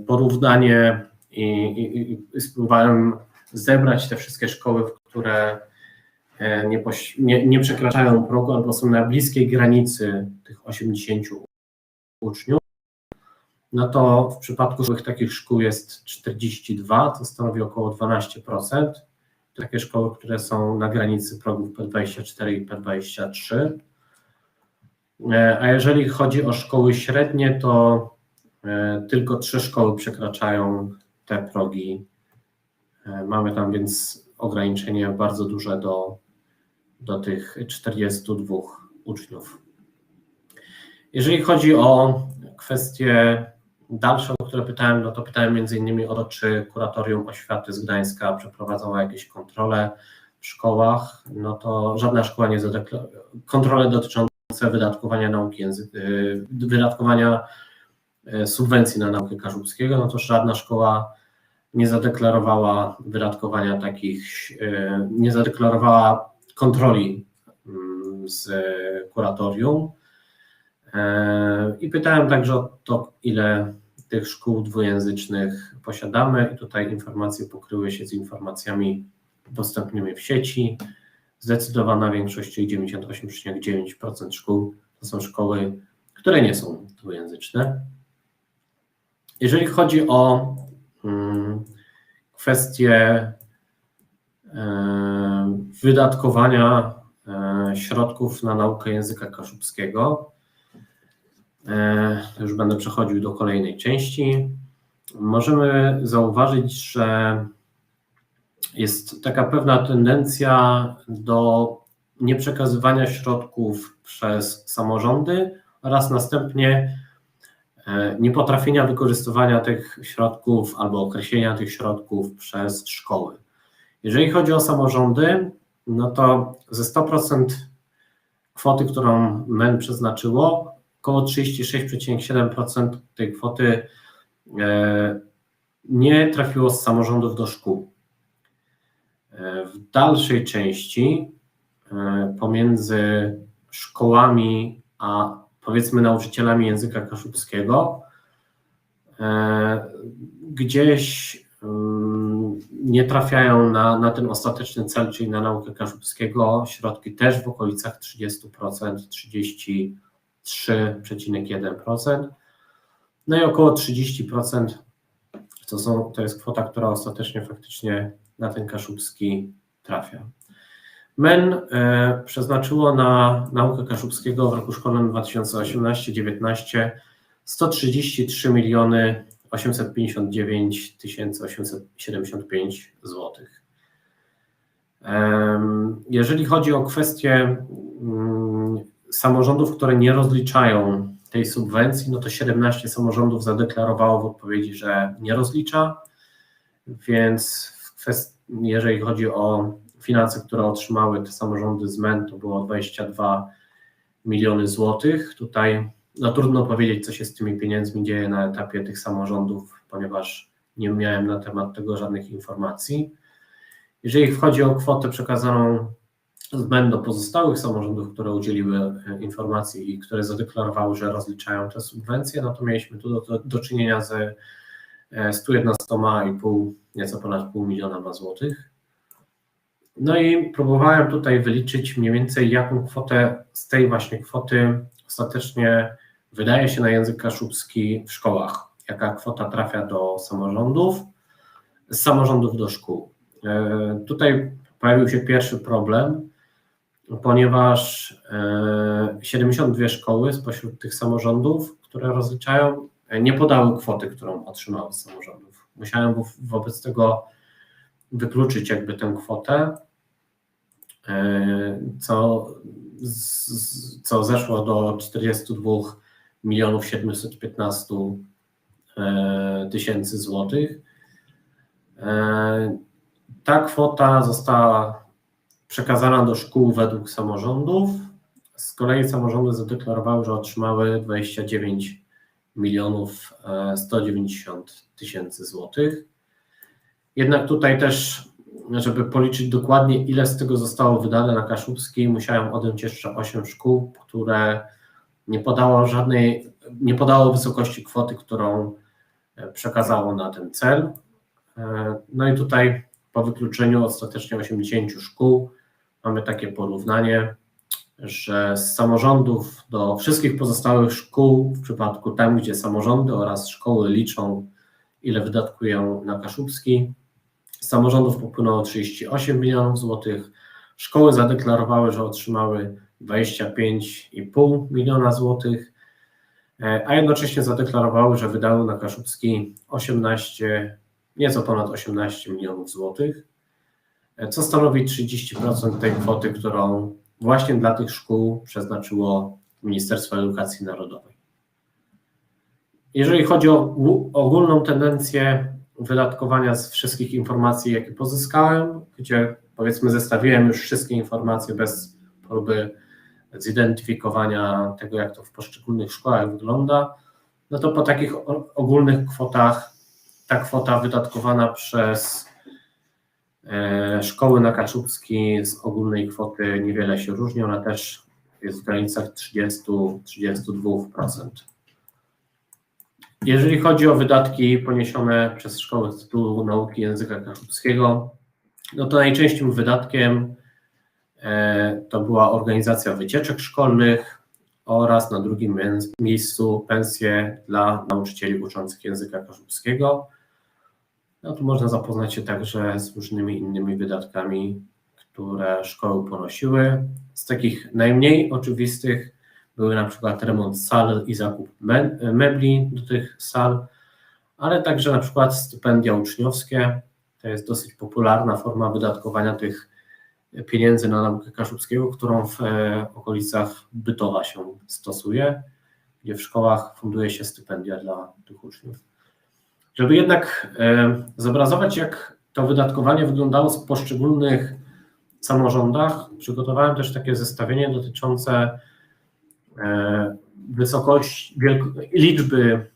porównanie i spróbowałem zebrać te wszystkie szkoły, które nie przekraczają progu albo są na bliskiej granicy tych 80 uczniów. No to w przypadku takich szkół jest 42, to stanowi około 12%. Takie szkoły, które są na granicy progów P24 i P23. A jeżeli chodzi o szkoły średnie, to tylko 3 szkoły przekraczają te progi. Mamy tam więc ograniczenie bardzo duże do tych 42 uczniów. Jeżeli chodzi o kwestie dalsze, o które pytałem, no to pytałem m.in. o to, czy Kuratorium Oświaty z Gdańska przeprowadzało jakieś kontrole w szkołach. No to żadna szkoła nie zadeklarowała. Kontrole dotyczące wydatkowania subwencji na naukę Kaszubskiego, no to żadna szkoła nie zadeklarowała wydatkowania takich, nie zadeklarowała kontroli z kuratorium. I pytałem także o to, ile tych szkół dwujęzycznych posiadamy i tutaj informacje pokryły się z informacjami dostępnymi w sieci. Zdecydowana większość, czyli 98,9% szkół, to są szkoły, które nie są dwujęzyczne. Jeżeli chodzi o kwestię wydatkowania środków na naukę języka kaszubskiego, już będę przechodził do kolejnej części, możemy zauważyć, że jest taka pewna tendencja do nieprzekazywania środków przez samorządy oraz następnie niepotrafienia wykorzystywania tych środków albo określenia tych środków przez szkoły. Jeżeli chodzi o samorządy, no to ze 100% kwoty, którą MEN przeznaczyło, około 36,7% tej kwoty nie trafiło z samorządów do szkół. W dalszej części pomiędzy szkołami a powiedzmy nauczycielami języka kaszubskiego gdzieś nie trafiają na ten ostateczny cel, czyli na naukę kaszubskiego, środki też w okolicach 30%, 33,1%, no i około 30% to jest kwota, która ostatecznie faktycznie na ten kaszubski trafia. MEN przeznaczyło na naukę kaszubskiego w roku szkolnym 2018-19 133 859 875 zł. Jeżeli chodzi o kwestię samorządów, które nie rozliczają tej subwencji, no to 17 samorządów zadeklarowało w odpowiedzi, że nie rozlicza, więc jeżeli chodzi o finanse, które otrzymały te samorządy z MEN, to było 22 miliony złotych. Tutaj no, trudno powiedzieć, co się z tymi pieniędzmi dzieje na etapie tych samorządów, ponieważ nie miałem na temat tego żadnych informacji. Jeżeli chodzi o kwotę przekazaną z MEN do pozostałych samorządów, które udzieliły informacji i które zadeklarowały, że rozliczają te subwencje, no to mieliśmy tu do czynienia ze 111,5, nieco ponad pół miliona złotych. No i próbowałem tutaj wyliczyć mniej więcej, jaką kwotę z tej właśnie kwoty ostatecznie wydaje się na język kaszubski w szkołach. Jaka kwota trafia do samorządów, z samorządów do szkół. Tutaj pojawił się pierwszy problem, ponieważ 72 szkoły spośród tych samorządów, które rozliczają, nie podały kwoty, którą otrzymały z samorządów. Musiałem wobec tego wykluczyć jakby tę kwotę. co zeszło do 42 715 tysięcy złotych. Ta kwota została przekazana do szkół według samorządów. Z kolei samorządy zadeklarowały, że otrzymały 29 190 tysięcy złotych. Jednak tutaj też, żeby policzyć dokładnie, ile z tego zostało wydane na Kaszubski, musiałem odjąć jeszcze 8 szkół, które nie podało wysokości kwoty, którą przekazało na ten cel. No i tutaj po wykluczeniu ostatecznie 80 szkół mamy takie porównanie, że z samorządów do wszystkich pozostałych szkół, w przypadku tam, gdzie samorządy oraz szkoły liczą, ile wydatkują na Kaszubski, z samorządów popłynęło 38 milionów złotych, szkoły zadeklarowały, że otrzymały 25,5 miliona złotych, a jednocześnie zadeklarowały, że wydały na Kaszubski nieco ponad 18 milionów złotych, co stanowi 30% tej kwoty, którą właśnie dla tych szkół przeznaczyło Ministerstwo Edukacji Narodowej. Jeżeli chodzi o ogólną tendencję wydatkowania z wszystkich informacji, jakie pozyskałem, gdzie powiedzmy zestawiłem już wszystkie informacje bez próby zidentyfikowania tego, jak to w poszczególnych szkołach wygląda, no to po takich ogólnych kwotach ta kwota wydatkowana przez szkoły na Kaszubski z ogólnej kwoty niewiele się różni, ona też jest w granicach 30-32%. Jeżeli chodzi o wydatki poniesione przez szkoły z tytułu nauki języka kaszubskiego, no to najczęstszym wydatkiem to była organizacja wycieczek szkolnych oraz na drugim miejscu pensje dla nauczycieli uczących języka kaszubskiego. No tu można zapoznać się także z różnymi innymi wydatkami, które szkoły ponosiły. Z takich najmniej oczywistych były na przykład remont sal i zakup mebli do tych sal, ale także na przykład stypendia uczniowskie. To jest dosyć popularna forma wydatkowania tych pieniędzy na naukę kaszubskiego, którą w okolicach Bytowa się stosuje, gdzie w szkołach funduje się stypendia dla tych uczniów. Żeby jednak zobrazować, jak to wydatkowanie wyglądało w poszczególnych samorządach, przygotowałem też takie zestawienie dotyczące liczby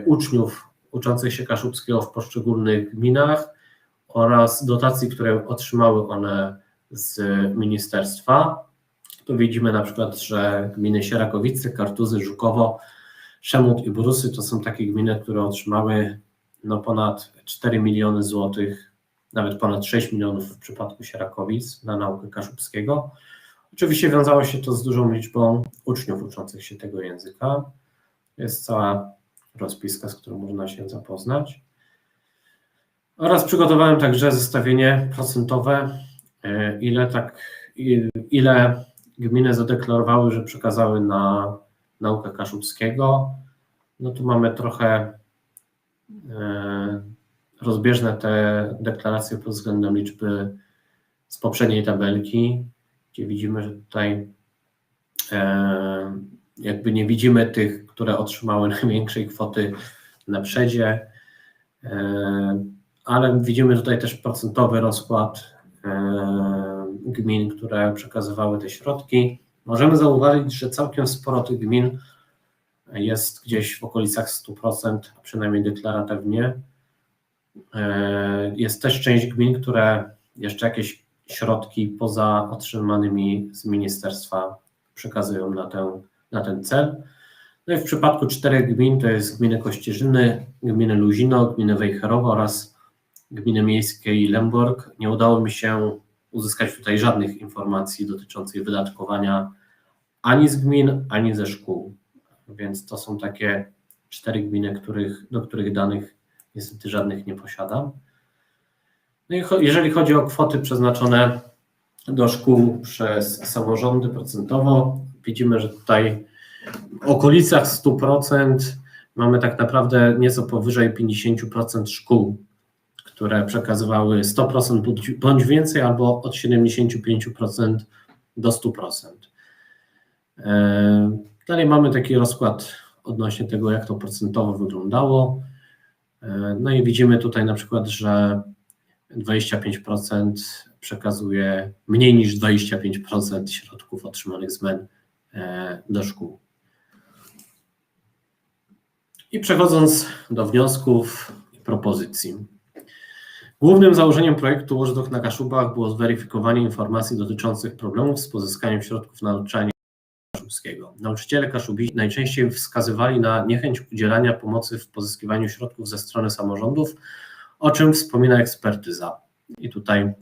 uczniów uczących się kaszubskiego w poszczególnych gminach oraz dotacji, które otrzymały one z ministerstwa. Tu widzimy na przykład, że gminy Sierakowice, Kartuzy, Żukowo, Szemut i Brusy to są takie gminy, które otrzymały ponad 4 miliony złotych, nawet ponad 6 milionów w przypadku Sierakowic na naukę kaszubskiego. Oczywiście wiązało się to z dużą liczbą uczniów uczących się tego języka. Jest cała rozpiska, z którą można się zapoznać. Oraz przygotowałem także zestawienie procentowe, ile gminy zadeklarowały, że przekazały na naukę kaszubskiego. No tu mamy trochę rozbieżne te deklaracje pod względem liczby z poprzedniej tabelki, gdzie widzimy, że tutaj jakby nie widzimy tych, które otrzymały największej kwoty na przedzie, ale widzimy tutaj też procentowy rozkład gmin, które przekazywały te środki. Możemy zauważyć, że całkiem sporo tych gmin jest gdzieś w okolicach 100%, a przynajmniej deklaratywnie. Jest też część gmin, które jeszcze jakieś środki poza otrzymanymi z ministerstwa przekazują na ten cel. No i w przypadku 4 gmin, to jest gminy Kościerzyny, gminy Luzino, gminy Wejherowo oraz gminy miejskiej Lęborg, nie udało mi się uzyskać tutaj żadnych informacji dotyczących wydatkowania ani z gmin, ani ze szkół. Więc to są takie 4 gminy, do których danych niestety żadnych nie posiadam. No i jeżeli chodzi o kwoty przeznaczone do szkół przez samorządy procentowo, widzimy, że tutaj w okolicach 100% mamy tak naprawdę nieco powyżej 50% szkół, które przekazywały 100% bądź więcej, albo od 75% do 100%. Dalej mamy taki rozkład odnośnie tego, jak to procentowo wyglądało. No i widzimy tutaj na przykład, że 25% przekazuje mniej niż 25% środków otrzymanych z MEN do szkół. I przechodząc do wniosków i propozycji. Głównym założeniem projektu Watchdog na Kaszubach było zweryfikowanie informacji dotyczących problemów z pozyskaniem środków na nauczanie kaszubskiego. Nauczyciele kaszubiści najczęściej wskazywali na niechęć udzielania pomocy w pozyskiwaniu środków ze strony samorządów, o czym wspomina ekspertyza. I tutaj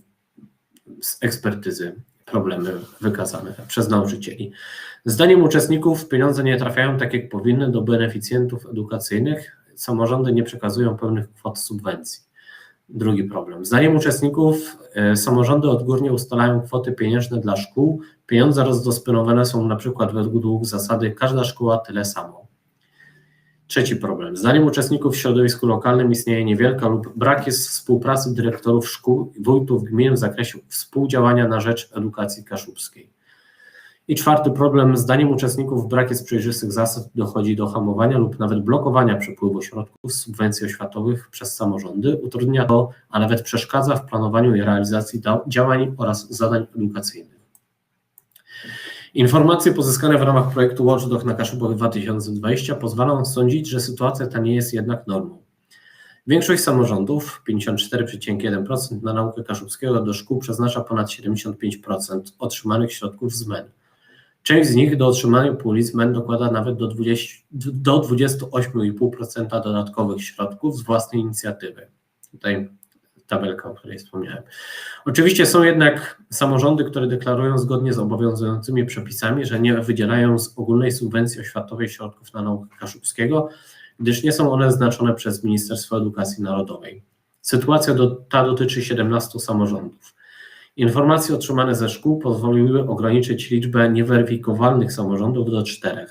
z ekspertyzy problemy wykazane przez nauczycieli. Zdaniem uczestników pieniądze nie trafiają tak jak powinny do beneficjentów edukacyjnych, samorządy nie przekazują pełnych kwot subwencji. Drugi problem. Zdaniem uczestników samorządy odgórnie ustalają kwoty pieniężne dla szkół, pieniądze rozdysponowane są na przykład według zasady każda szkoła tyle samo. Trzeci problem. Zdaniem uczestników w środowisku lokalnym istnieje niewielka lub brak jest współpracy dyrektorów szkół i wójtów gmin w zakresie współdziałania na rzecz edukacji kaszubskiej. I czwarty problem. Zdaniem uczestników brak jest przejrzystych zasad, dochodzi do hamowania lub nawet blokowania przepływu środków z subwencji oświatowych przez samorządy, utrudnia to, a nawet przeszkadza w planowaniu i realizacji działań oraz zadań edukacyjnych. Informacje pozyskane w ramach projektu Watchdog na Kaszubach 2020 pozwalają sądzić, że sytuacja ta nie jest jednak normą. Większość samorządów, 54,1% na naukę kaszubskiego do szkół przeznacza ponad 75% otrzymanych środków z MEN. Część z nich do otrzymania puli z MEN dokłada nawet do 28,5% dodatkowych środków z własnej inicjatywy. Tutaj tabelka, o której wspomniałem. Oczywiście są jednak samorządy, które deklarują zgodnie z obowiązującymi przepisami, że nie wydzielają z ogólnej subwencji oświatowej środków na naukę kaszubskiego, gdyż nie są one znaczone przez Ministerstwo Edukacji Narodowej. Sytuacja ta dotyczy 17 samorządów. Informacje otrzymane ze szkół pozwoliły ograniczyć liczbę nieweryfikowalnych samorządów do 4.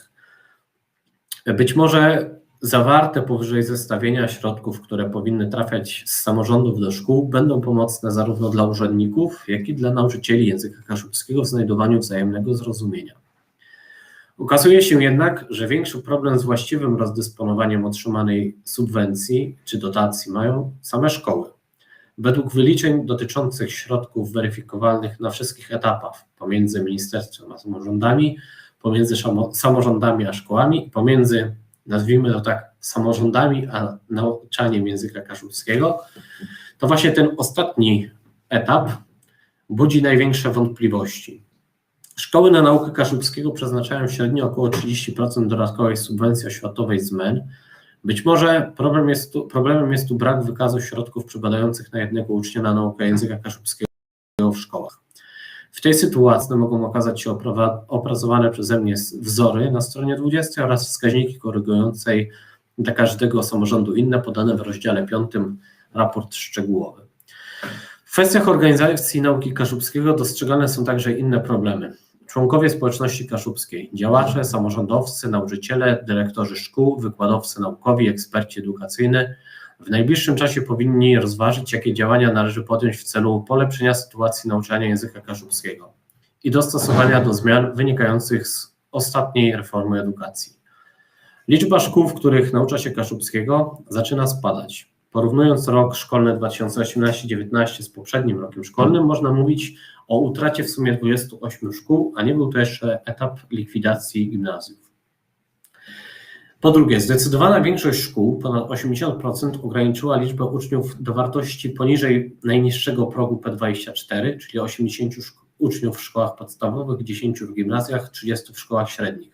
Być może zawarte powyżej zestawienia środków, które powinny trafiać z samorządów do szkół, będą pomocne zarówno dla urzędników, jak i dla nauczycieli języka kaszubskiego w znajdowaniu wzajemnego zrozumienia. Okazuje się jednak, że większy problem z właściwym rozdysponowaniem otrzymanej subwencji czy dotacji mają same szkoły. Według wyliczeń dotyczących środków weryfikowalnych na wszystkich etapach pomiędzy ministerstwem a samorządami, pomiędzy samorządami a szkołami, pomiędzy, nazwijmy to tak, samorządami a nauczaniem języka kaszubskiego, to właśnie ten ostatni etap budzi największe wątpliwości. Szkoły na naukę kaszubskiego przeznaczają średnio około 30% dodatkowej subwencji oświatowej z MEN. Być może problemem jest tu brak wykazu środków przypadających na jednego ucznia na naukę języka kaszubskiego w szkołach. W tej sytuacji mogą okazać się opracowane przeze mnie wzory na stronie 20 oraz wskaźniki korygujące dla każdego samorządu inne, podane w rozdziale 5 raport szczegółowy. W kwestiach organizacji nauki kaszubskiego dostrzegane są także inne problemy. Członkowie społeczności kaszubskiej, działacze, samorządowcy, nauczyciele, dyrektorzy szkół, wykładowcy naukowi, eksperci edukacyjni w najbliższym czasie powinni rozważyć, jakie działania należy podjąć w celu polepszenia sytuacji nauczania języka kaszubskiego i dostosowania do zmian wynikających z ostatniej reformy edukacji. Liczba szkół, w których naucza się kaszubskiego, zaczyna spadać. Porównując rok szkolny 2018-19 z poprzednim rokiem szkolnym, można mówić o utracie w sumie 28 szkół, a nie był to jeszcze etap likwidacji gimnazjów. Po drugie, zdecydowana większość szkół, ponad 80%, ograniczyła liczbę uczniów do wartości poniżej najniższego progu P24, czyli 80 uczniów w szkołach podstawowych, 10 w gimnazjach, 30 w szkołach średnich.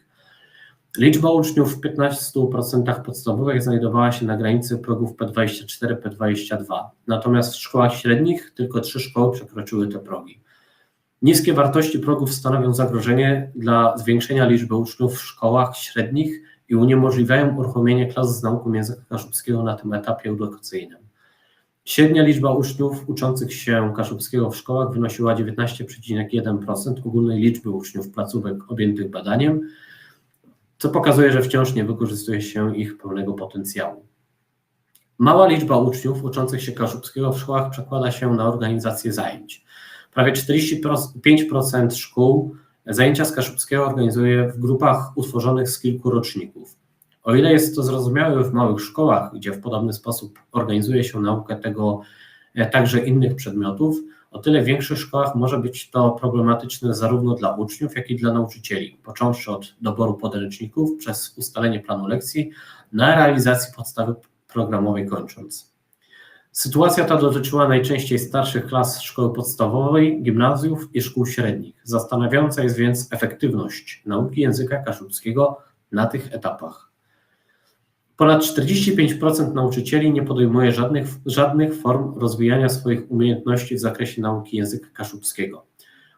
Liczba uczniów w 15% podstawowych znajdowała się na granicy progów P24, P22, natomiast w szkołach średnich tylko 3 szkoły przekroczyły te progi. Niskie wartości progów stanowią zagrożenie dla zwiększenia liczby uczniów w szkołach średnich i uniemożliwiają uruchomienie klas z nauką języka kaszubskiego na tym etapie edukacyjnym. Średnia liczba uczniów uczących się kaszubskiego w szkołach wynosiła 19,1% ogólnej liczby uczniów placówek objętych badaniem, co pokazuje, że wciąż nie wykorzystuje się ich pełnego potencjału. Mała liczba uczniów uczących się kaszubskiego w szkołach przekłada się na organizację zajęć. Prawie 45% szkół zajęcia z kaszubskiego organizuje w grupach utworzonych z kilku roczników. O ile jest to zrozumiałe w małych szkołach, gdzie w podobny sposób organizuje się naukę tego także innych przedmiotów, o tyle w większych szkołach może być to problematyczne zarówno dla uczniów, jak i dla nauczycieli, począwszy od doboru podręczników, przez ustalenie planu lekcji, na realizacji podstawy programowej kończąc. Sytuacja ta dotyczyła najczęściej starszych klas szkoły podstawowej, gimnazjów i szkół średnich. Zastanawiająca jest więc efektywność nauki języka kaszubskiego na tych etapach. Ponad 45% nauczycieli nie podejmuje żadnych form rozwijania swoich umiejętności w zakresie nauki języka kaszubskiego.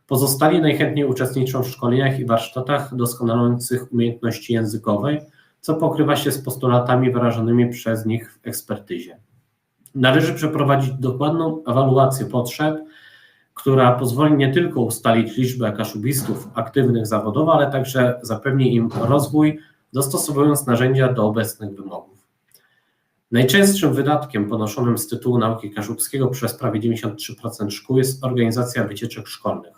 Pozostali najchętniej uczestniczą w szkoleniach i warsztatach doskonalących umiejętności językowej, co pokrywa się z postulatami wyrażonymi przez nich w ekspertyzie. Należy przeprowadzić dokładną ewaluację potrzeb, która pozwoli nie tylko ustalić liczbę kaszubistów aktywnych zawodowo, ale także zapewni im rozwój, dostosowując narzędzia do obecnych wymogów. Najczęstszym wydatkiem ponoszonym z tytułu nauki kaszubskiego przez prawie 93% szkół jest organizacja wycieczek szkolnych.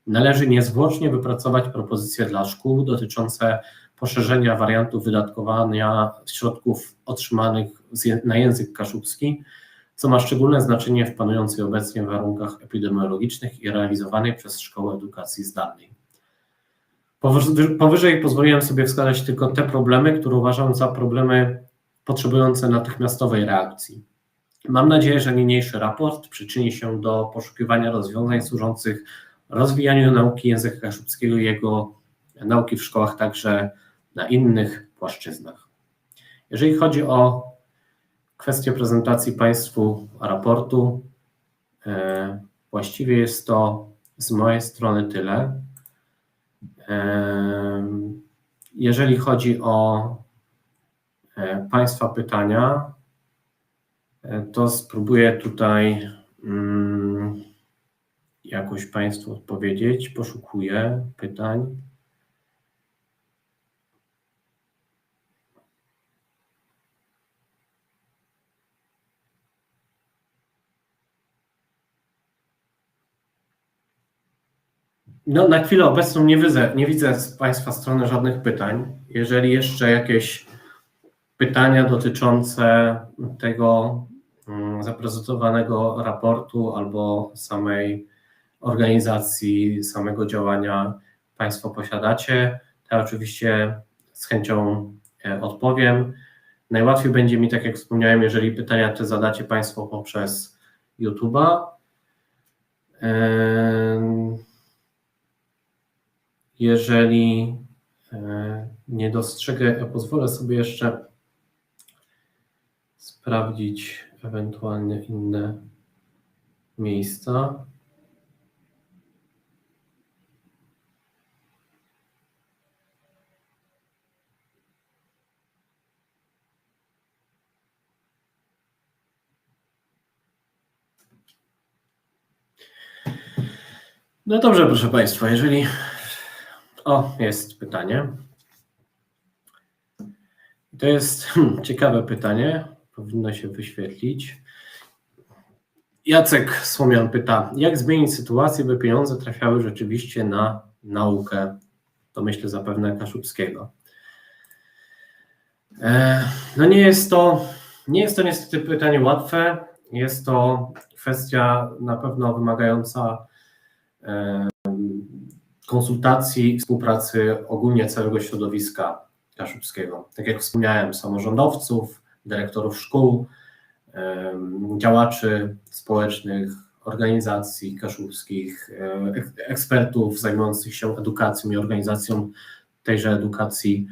Należy niezwłocznie wypracować propozycje dla szkół dotyczące poszerzenia wariantów wydatkowania środków otrzymanych na język kaszubski, co ma szczególne znaczenie w panujących obecnie warunkach epidemiologicznych i realizowanej przez Szkołę Edukacji Zdalnej. Powyżej pozwoliłem sobie wskazać tylko te problemy, które uważam za problemy potrzebujące natychmiastowej reakcji. Mam nadzieję, że niniejszy raport przyczyni się do poszukiwania rozwiązań służących rozwijaniu nauki języka kaszubskiego i jego nauki w szkołach także na innych płaszczyznach. Jeżeli chodzi o kwestię prezentacji Państwu raportu, właściwie jest to z mojej strony tyle. Jeżeli chodzi o Państwa pytania, to spróbuję tutaj jakoś Państwu odpowiedzieć. Poszukuję pytań. No, na chwilę obecną nie widzę z Państwa strony żadnych pytań. Jeżeli jeszcze jakieś pytania dotyczące tego zaprezentowanego raportu albo samej organizacji, samego działania Państwo posiadacie, to ja oczywiście z chęcią odpowiem. Najłatwiej będzie mi, tak jak wspomniałem, jeżeli pytania te zadacie Państwo poprzez YouTube'a. Jeżeli nie dostrzegę, pozwolę sobie jeszcze sprawdzić ewentualnie inne miejsca. No dobrze, proszę Państwa, jeżeli... O, jest pytanie. To jest ciekawe pytanie, powinno się wyświetlić. Jacek Słomian pyta, jak zmienić sytuację, by pieniądze trafiały rzeczywiście na naukę? To myślę zapewne kaszubskiego. No nie jest to niestety pytanie łatwe. Jest to kwestia na pewno wymagająca konsultacji i współpracy ogólnie całego środowiska kaszubskiego. Tak jak wspomniałem, samorządowców, dyrektorów szkół, działaczy społecznych, organizacji kaszubskich, ekspertów zajmujących się edukacją i organizacją tejże edukacji.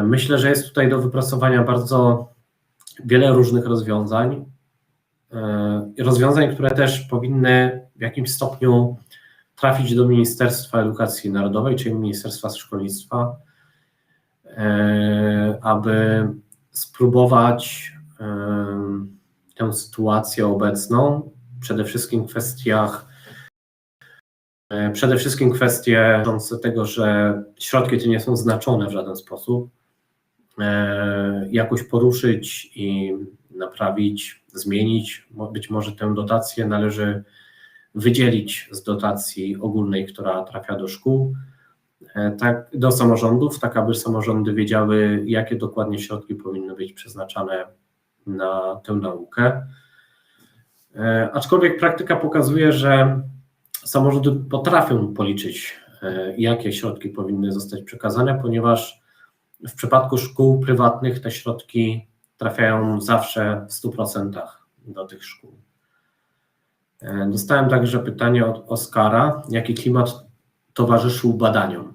Myślę, że jest tutaj do wypracowania bardzo wiele różnych rozwiązań, które też powinny w jakimś stopniu trafić do Ministerstwa Edukacji Narodowej, czyli Ministerstwa Szkolnictwa, aby spróbować tę sytuację obecną, przede wszystkim kwestie dotyczące tego, że środki te nie są znaczone w żaden sposób, jakoś poruszyć i naprawić, zmienić. Być może tę dotację należy wydzielić z dotacji ogólnej, która trafia do szkół, tak, do samorządów, tak aby samorządy wiedziały, jakie dokładnie środki powinny być przeznaczane na tę naukę. Aczkolwiek praktyka pokazuje, że samorządy potrafią policzyć, jakie środki powinny zostać przekazane, ponieważ w przypadku szkół prywatnych te środki trafiają zawsze w 100% do tych szkół. Dostałem także pytanie od Oskara, jaki klimat towarzyszył badaniom.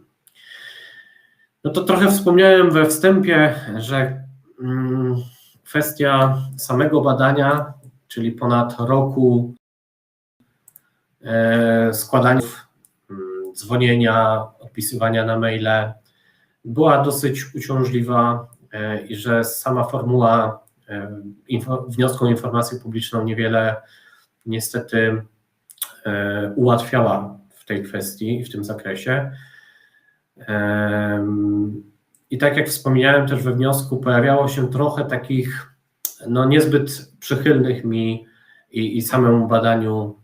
No to trochę wspomniałem we wstępie, że kwestia samego badania, czyli ponad roku składania, dzwonienia, odpisywania na maile, była dosyć uciążliwa i że sama formuła wniosku o informację publiczną niewiele niestety ułatwiała w tej kwestii, w tym zakresie. I tak jak wspomniałem też we wniosku, pojawiało się trochę takich no, niezbyt przychylnych mi i samemu badaniu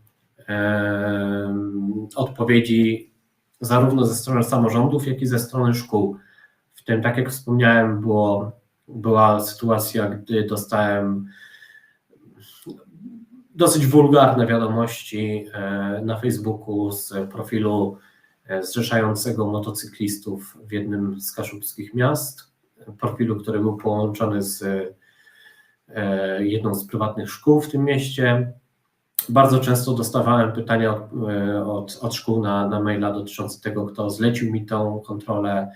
odpowiedzi zarówno ze strony samorządów, jak i ze strony szkół. W tym, tak jak wspomniałem, była sytuacja, gdy dostałem dosyć wulgarne wiadomości na Facebooku z profilu zrzeszającego motocyklistów w jednym z kaszubskich miast, profilu, który był połączony z jedną z prywatnych szkół w tym mieście. Bardzo często dostawałem pytania od szkół na maila dotyczące tego, kto zlecił mi tą kontrolę,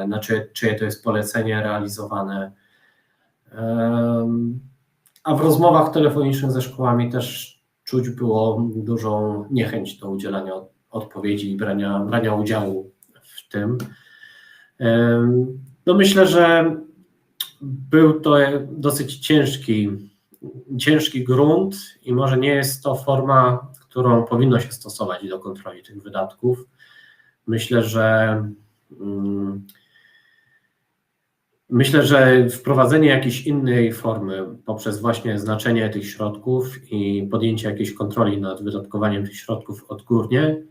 na czyje to jest polecenie realizowane. A w rozmowach telefonicznych ze szkołami też czuć było dużą niechęć do udzielania odpowiedzi i brania udziału w tym. No myślę, że był to dosyć ciężki grunt i może nie jest to forma, którą powinno się stosować do kontroli tych wydatków. Myślę, że wprowadzenie jakiejś innej formy poprzez właśnie znaczenie tych środków i podjęcie jakiejś kontroli nad wydatkowaniem tych środków odgórnie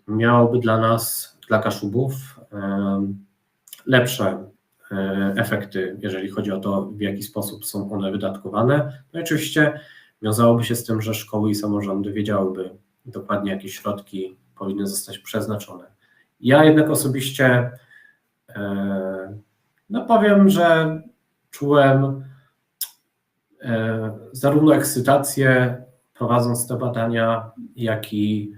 miałoby dla nas, dla Kaszubów, lepsze efekty, jeżeli chodzi o to, w jaki sposób są one wydatkowane. No i oczywiście wiązałoby się z tym, że szkoły i samorządy wiedziałyby dokładnie, jakie środki powinny zostać przeznaczone. Ja jednak osobiście no powiem, że czułem zarówno ekscytację prowadząc te badania, jak i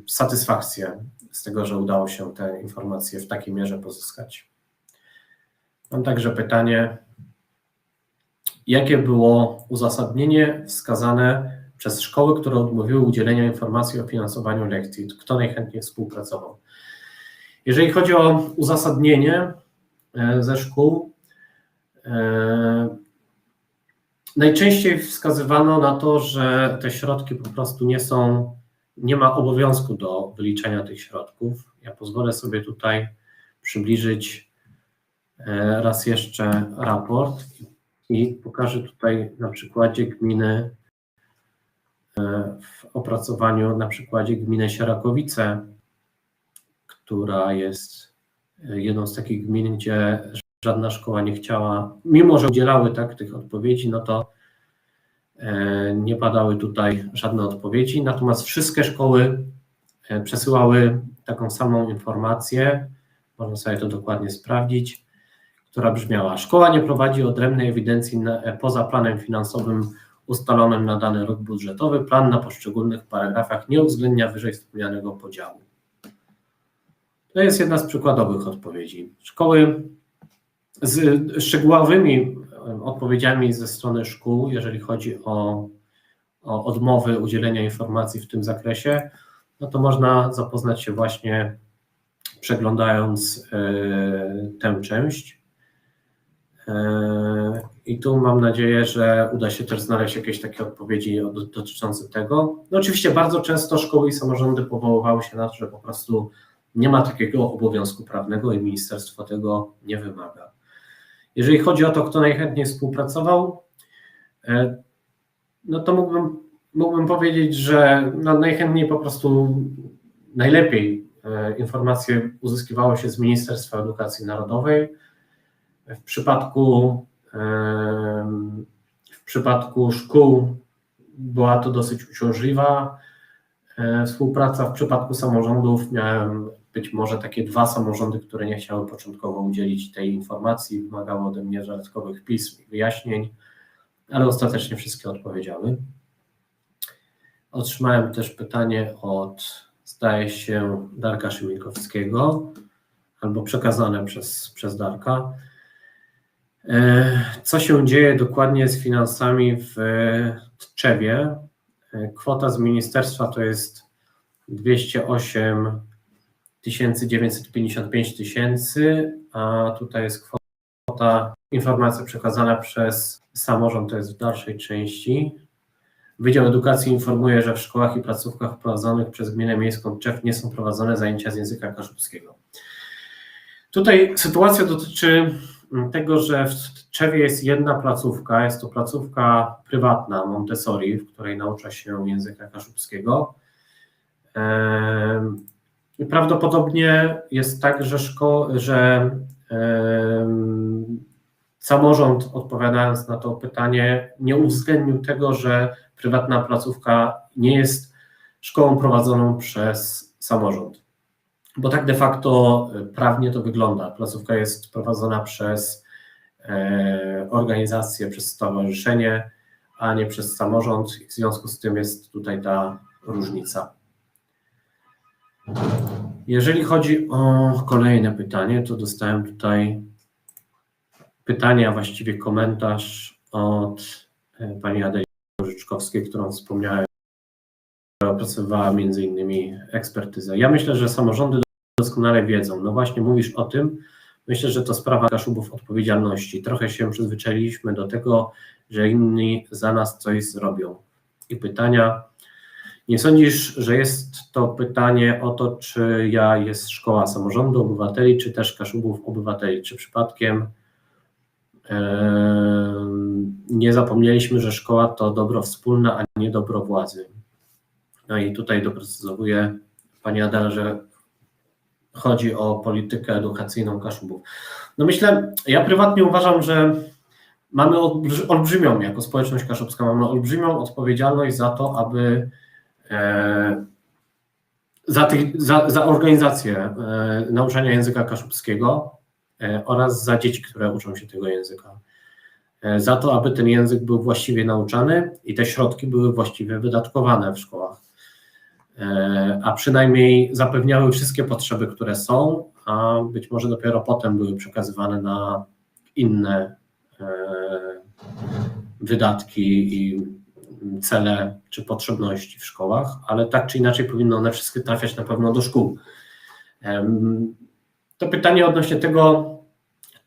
satysfakcję z tego, że udało się te informacje w takiej mierze pozyskać. Mam także pytanie, jakie było uzasadnienie wskazane przez szkoły, które odmówiły udzielenia informacji o finansowaniu lekcji? Kto najchętniej współpracował? Jeżeli chodzi o uzasadnienie ze szkół, najczęściej wskazywano na to, że te środki po prostu nie ma obowiązku do wyliczenia tych środków. Ja pozwolę sobie tutaj przybliżyć raz jeszcze raport i pokażę tutaj na przykładzie gminy, w opracowaniu na przykładzie gminy Sierakowice, która jest jedną z takich gmin, gdzie żadna szkoła nie chciała, mimo że udzielały tych odpowiedzi, no to nie padały tutaj żadne odpowiedzi, natomiast wszystkie szkoły przesyłały taką samą informację, można sobie to dokładnie sprawdzić, która brzmiała: szkoła nie prowadzi odrębnej ewidencji poza planem finansowym ustalonym na dany rok budżetowy, plan na poszczególnych paragrafach nie uwzględnia wyżej wspomnianego podziału. To jest jedna z przykładowych odpowiedzi. Szkoły z szczegółowymi odpowiedziami ze strony szkół, jeżeli chodzi o odmowy udzielenia informacji w tym zakresie, no to można zapoznać się właśnie przeglądając tę część. I tu mam nadzieję, że uda się też znaleźć jakieś takie odpowiedzi dotyczące tego. No oczywiście bardzo często szkoły i samorządy powoływały się na to, że po prostu nie ma takiego obowiązku prawnego i ministerstwo tego nie wymaga. Jeżeli chodzi o to, kto najchętniej współpracował, no to mógłbym powiedzieć, że najchętniej po prostu najlepiej informacje uzyskiwało się z Ministerstwa Edukacji Narodowej. W przypadku szkół była to dosyć uciążliwa współpraca. W przypadku samorządów miałem być może takie 2 samorządy, które nie chciały początkowo udzielić tej informacji, wymagały ode mnie dodatkowych pism i wyjaśnień, ale ostatecznie wszystkie odpowiedziały. Otrzymałem też pytanie od, zdaje się, Darka Szymikowskiego, albo przekazane przez Darka. Co się dzieje dokładnie z finansami w Tczewie? Kwota z ministerstwa to jest 208 955 tysięcy, a tutaj jest kwota, informacja przekazana przez samorząd, to jest w dalszej części. Wydział Edukacji informuje, że w szkołach i placówkach prowadzonych przez Gminę Miejską Tczew nie są prowadzone zajęcia z języka kaszubskiego. Tutaj sytuacja dotyczy tego, że w Tczewie jest jedna placówka, jest to placówka prywatna Montessori, w której naucza się języka kaszubskiego. I prawdopodobnie jest tak, że samorząd, odpowiadając na to pytanie, nie uwzględnił tego, że prywatna placówka nie jest szkołą prowadzoną przez samorząd. Bo tak de facto prawnie to wygląda. Placówka jest prowadzona przez organizację, przez stowarzyszenie, a nie przez samorząd. W związku z tym jest tutaj ta różnica. Jeżeli chodzi o kolejne pytanie, to dostałem tutaj pytanie, a właściwie komentarz od pani Adeli Życzkowskiej, którą wspomniałem, która opracowywała między innymi ekspertyzę. Ja myślę, że samorządy doskonale wiedzą. No właśnie mówisz o tym. Myślę, że to sprawa Kaszubów odpowiedzialności. Trochę się przyzwyczailiśmy do tego, że inni za nas coś zrobią. I pytania. Nie sądzisz, że jest to pytanie o to, czy jest szkoła samorządu obywateli, czy też Kaszubów obywateli, czy przypadkiem nie zapomnieliśmy, że szkoła to dobro wspólne, a nie dobro władzy. No i tutaj doprecyzowuję pani Adela, że chodzi o politykę edukacyjną Kaszubów. No myślę, ja prywatnie uważam, że mamy olbrzymią, jako społeczność kaszubska, mamy olbrzymią odpowiedzialność za to, aby za organizację nauczania języka kaszubskiego oraz za dzieci, które uczą się tego języka. Za to, aby ten język był właściwie nauczany i te środki były właściwie wydatkowane w szkołach. A przynajmniej zapewniały wszystkie potrzeby, które są, a być może dopiero potem były przekazywane na inne wydatki i cele czy potrzebności w szkołach, ale tak czy inaczej powinny one wszystkie trafiać na pewno do szkół. To pytanie odnośnie tego,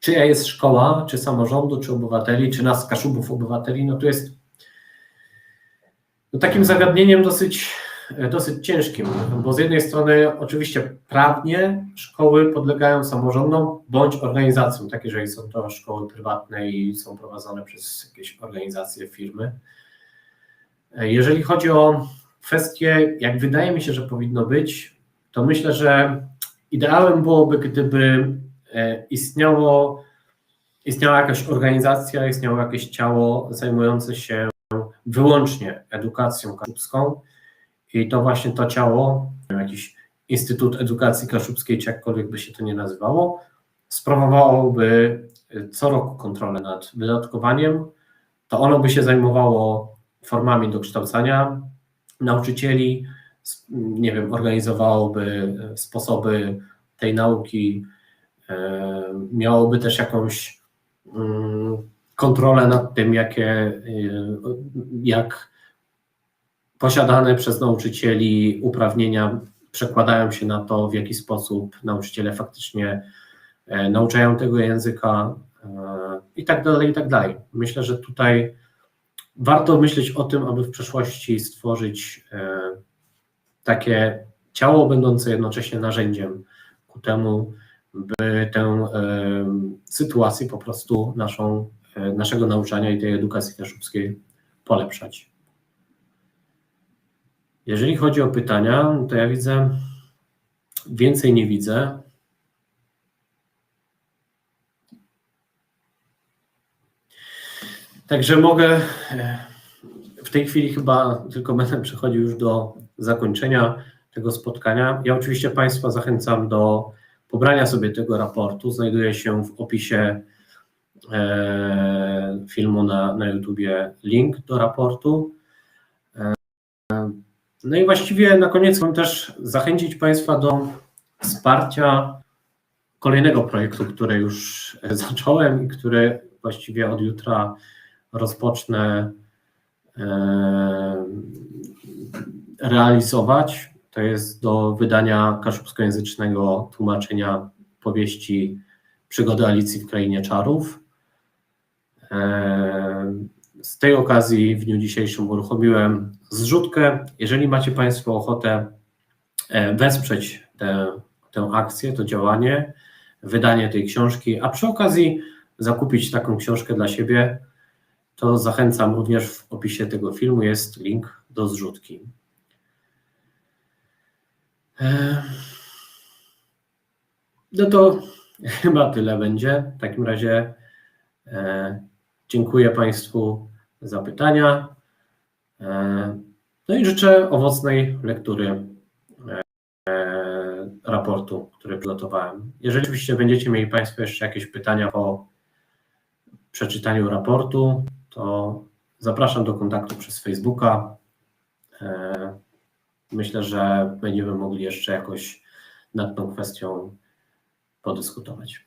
czyja jest szkoła, czy samorządu, czy obywateli, czy nas Kaszubów obywateli, no to jest takim zagadnieniem dosyć ciężkim, bo z jednej strony oczywiście prawnie szkoły podlegają samorządom bądź organizacjom, tak jeżeli są to szkoły prywatne i są prowadzone przez jakieś organizacje, firmy. Jeżeli chodzi o kwestię, jak wydaje mi się, że powinno być, to myślę, że ideałem byłoby, gdyby istniała jakaś organizacja, istniało jakieś ciało zajmujące się wyłącznie edukacją kaszubską i to właśnie to ciało, jakiś Instytut Edukacji Kaszubskiej, czy jakkolwiek by się to nie nazywało, sprawowałoby co roku kontrolę nad wydatkowaniem, to ono by się zajmowało formami dokształcania nauczycieli, nie wiem, organizowałoby sposoby tej nauki, miałoby też jakąś kontrolę nad tym, jak posiadane przez nauczycieli uprawnienia przekładają się na to, w jaki sposób nauczyciele faktycznie nauczają tego języka i tak dalej, i tak dalej. Myślę, że tutaj warto myśleć o tym, aby w przyszłości stworzyć takie ciało będące jednocześnie narzędziem ku temu, by tę sytuację po prostu naszego nauczania i tej edukacji kaszubskiej polepszać. Jeżeli chodzi o pytania, to ja widzę, więcej nie widzę. Także mogę, w tej chwili chyba tylko będę przechodził już do zakończenia tego spotkania. Ja oczywiście Państwa zachęcam do pobrania sobie tego raportu. Znajduje się w opisie filmu na YouTubie link do raportu. No i właściwie na koniec chcę też zachęcić Państwa do wsparcia kolejnego projektu, który już zacząłem i który właściwie od jutra rozpocznę realizować. To jest do wydania kaszubskojęzycznego tłumaczenia powieści Przygody Alicji w Krainie Czarów. Z tej okazji w dniu dzisiejszym uruchomiłem zrzutkę. Jeżeli macie Państwo ochotę wesprzeć tę akcję, to działanie, wydanie tej książki, a przy okazji zakupić taką książkę dla siebie, to zachęcam, również w opisie tego filmu jest link do zrzutki. No to chyba tyle będzie. W takim razie dziękuję Państwu za pytania. No i życzę owocnej lektury raportu, który przygotowałem. Jeżeli oczywiście będziecie mieli Państwo jeszcze jakieś pytania po przeczytaniu raportu, to zapraszam do kontaktu przez Facebooka. Myślę, że będziemy mogli jeszcze jakoś nad tą kwestią podyskutować.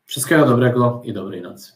Wszystkiego dobrego i dobrej nocy.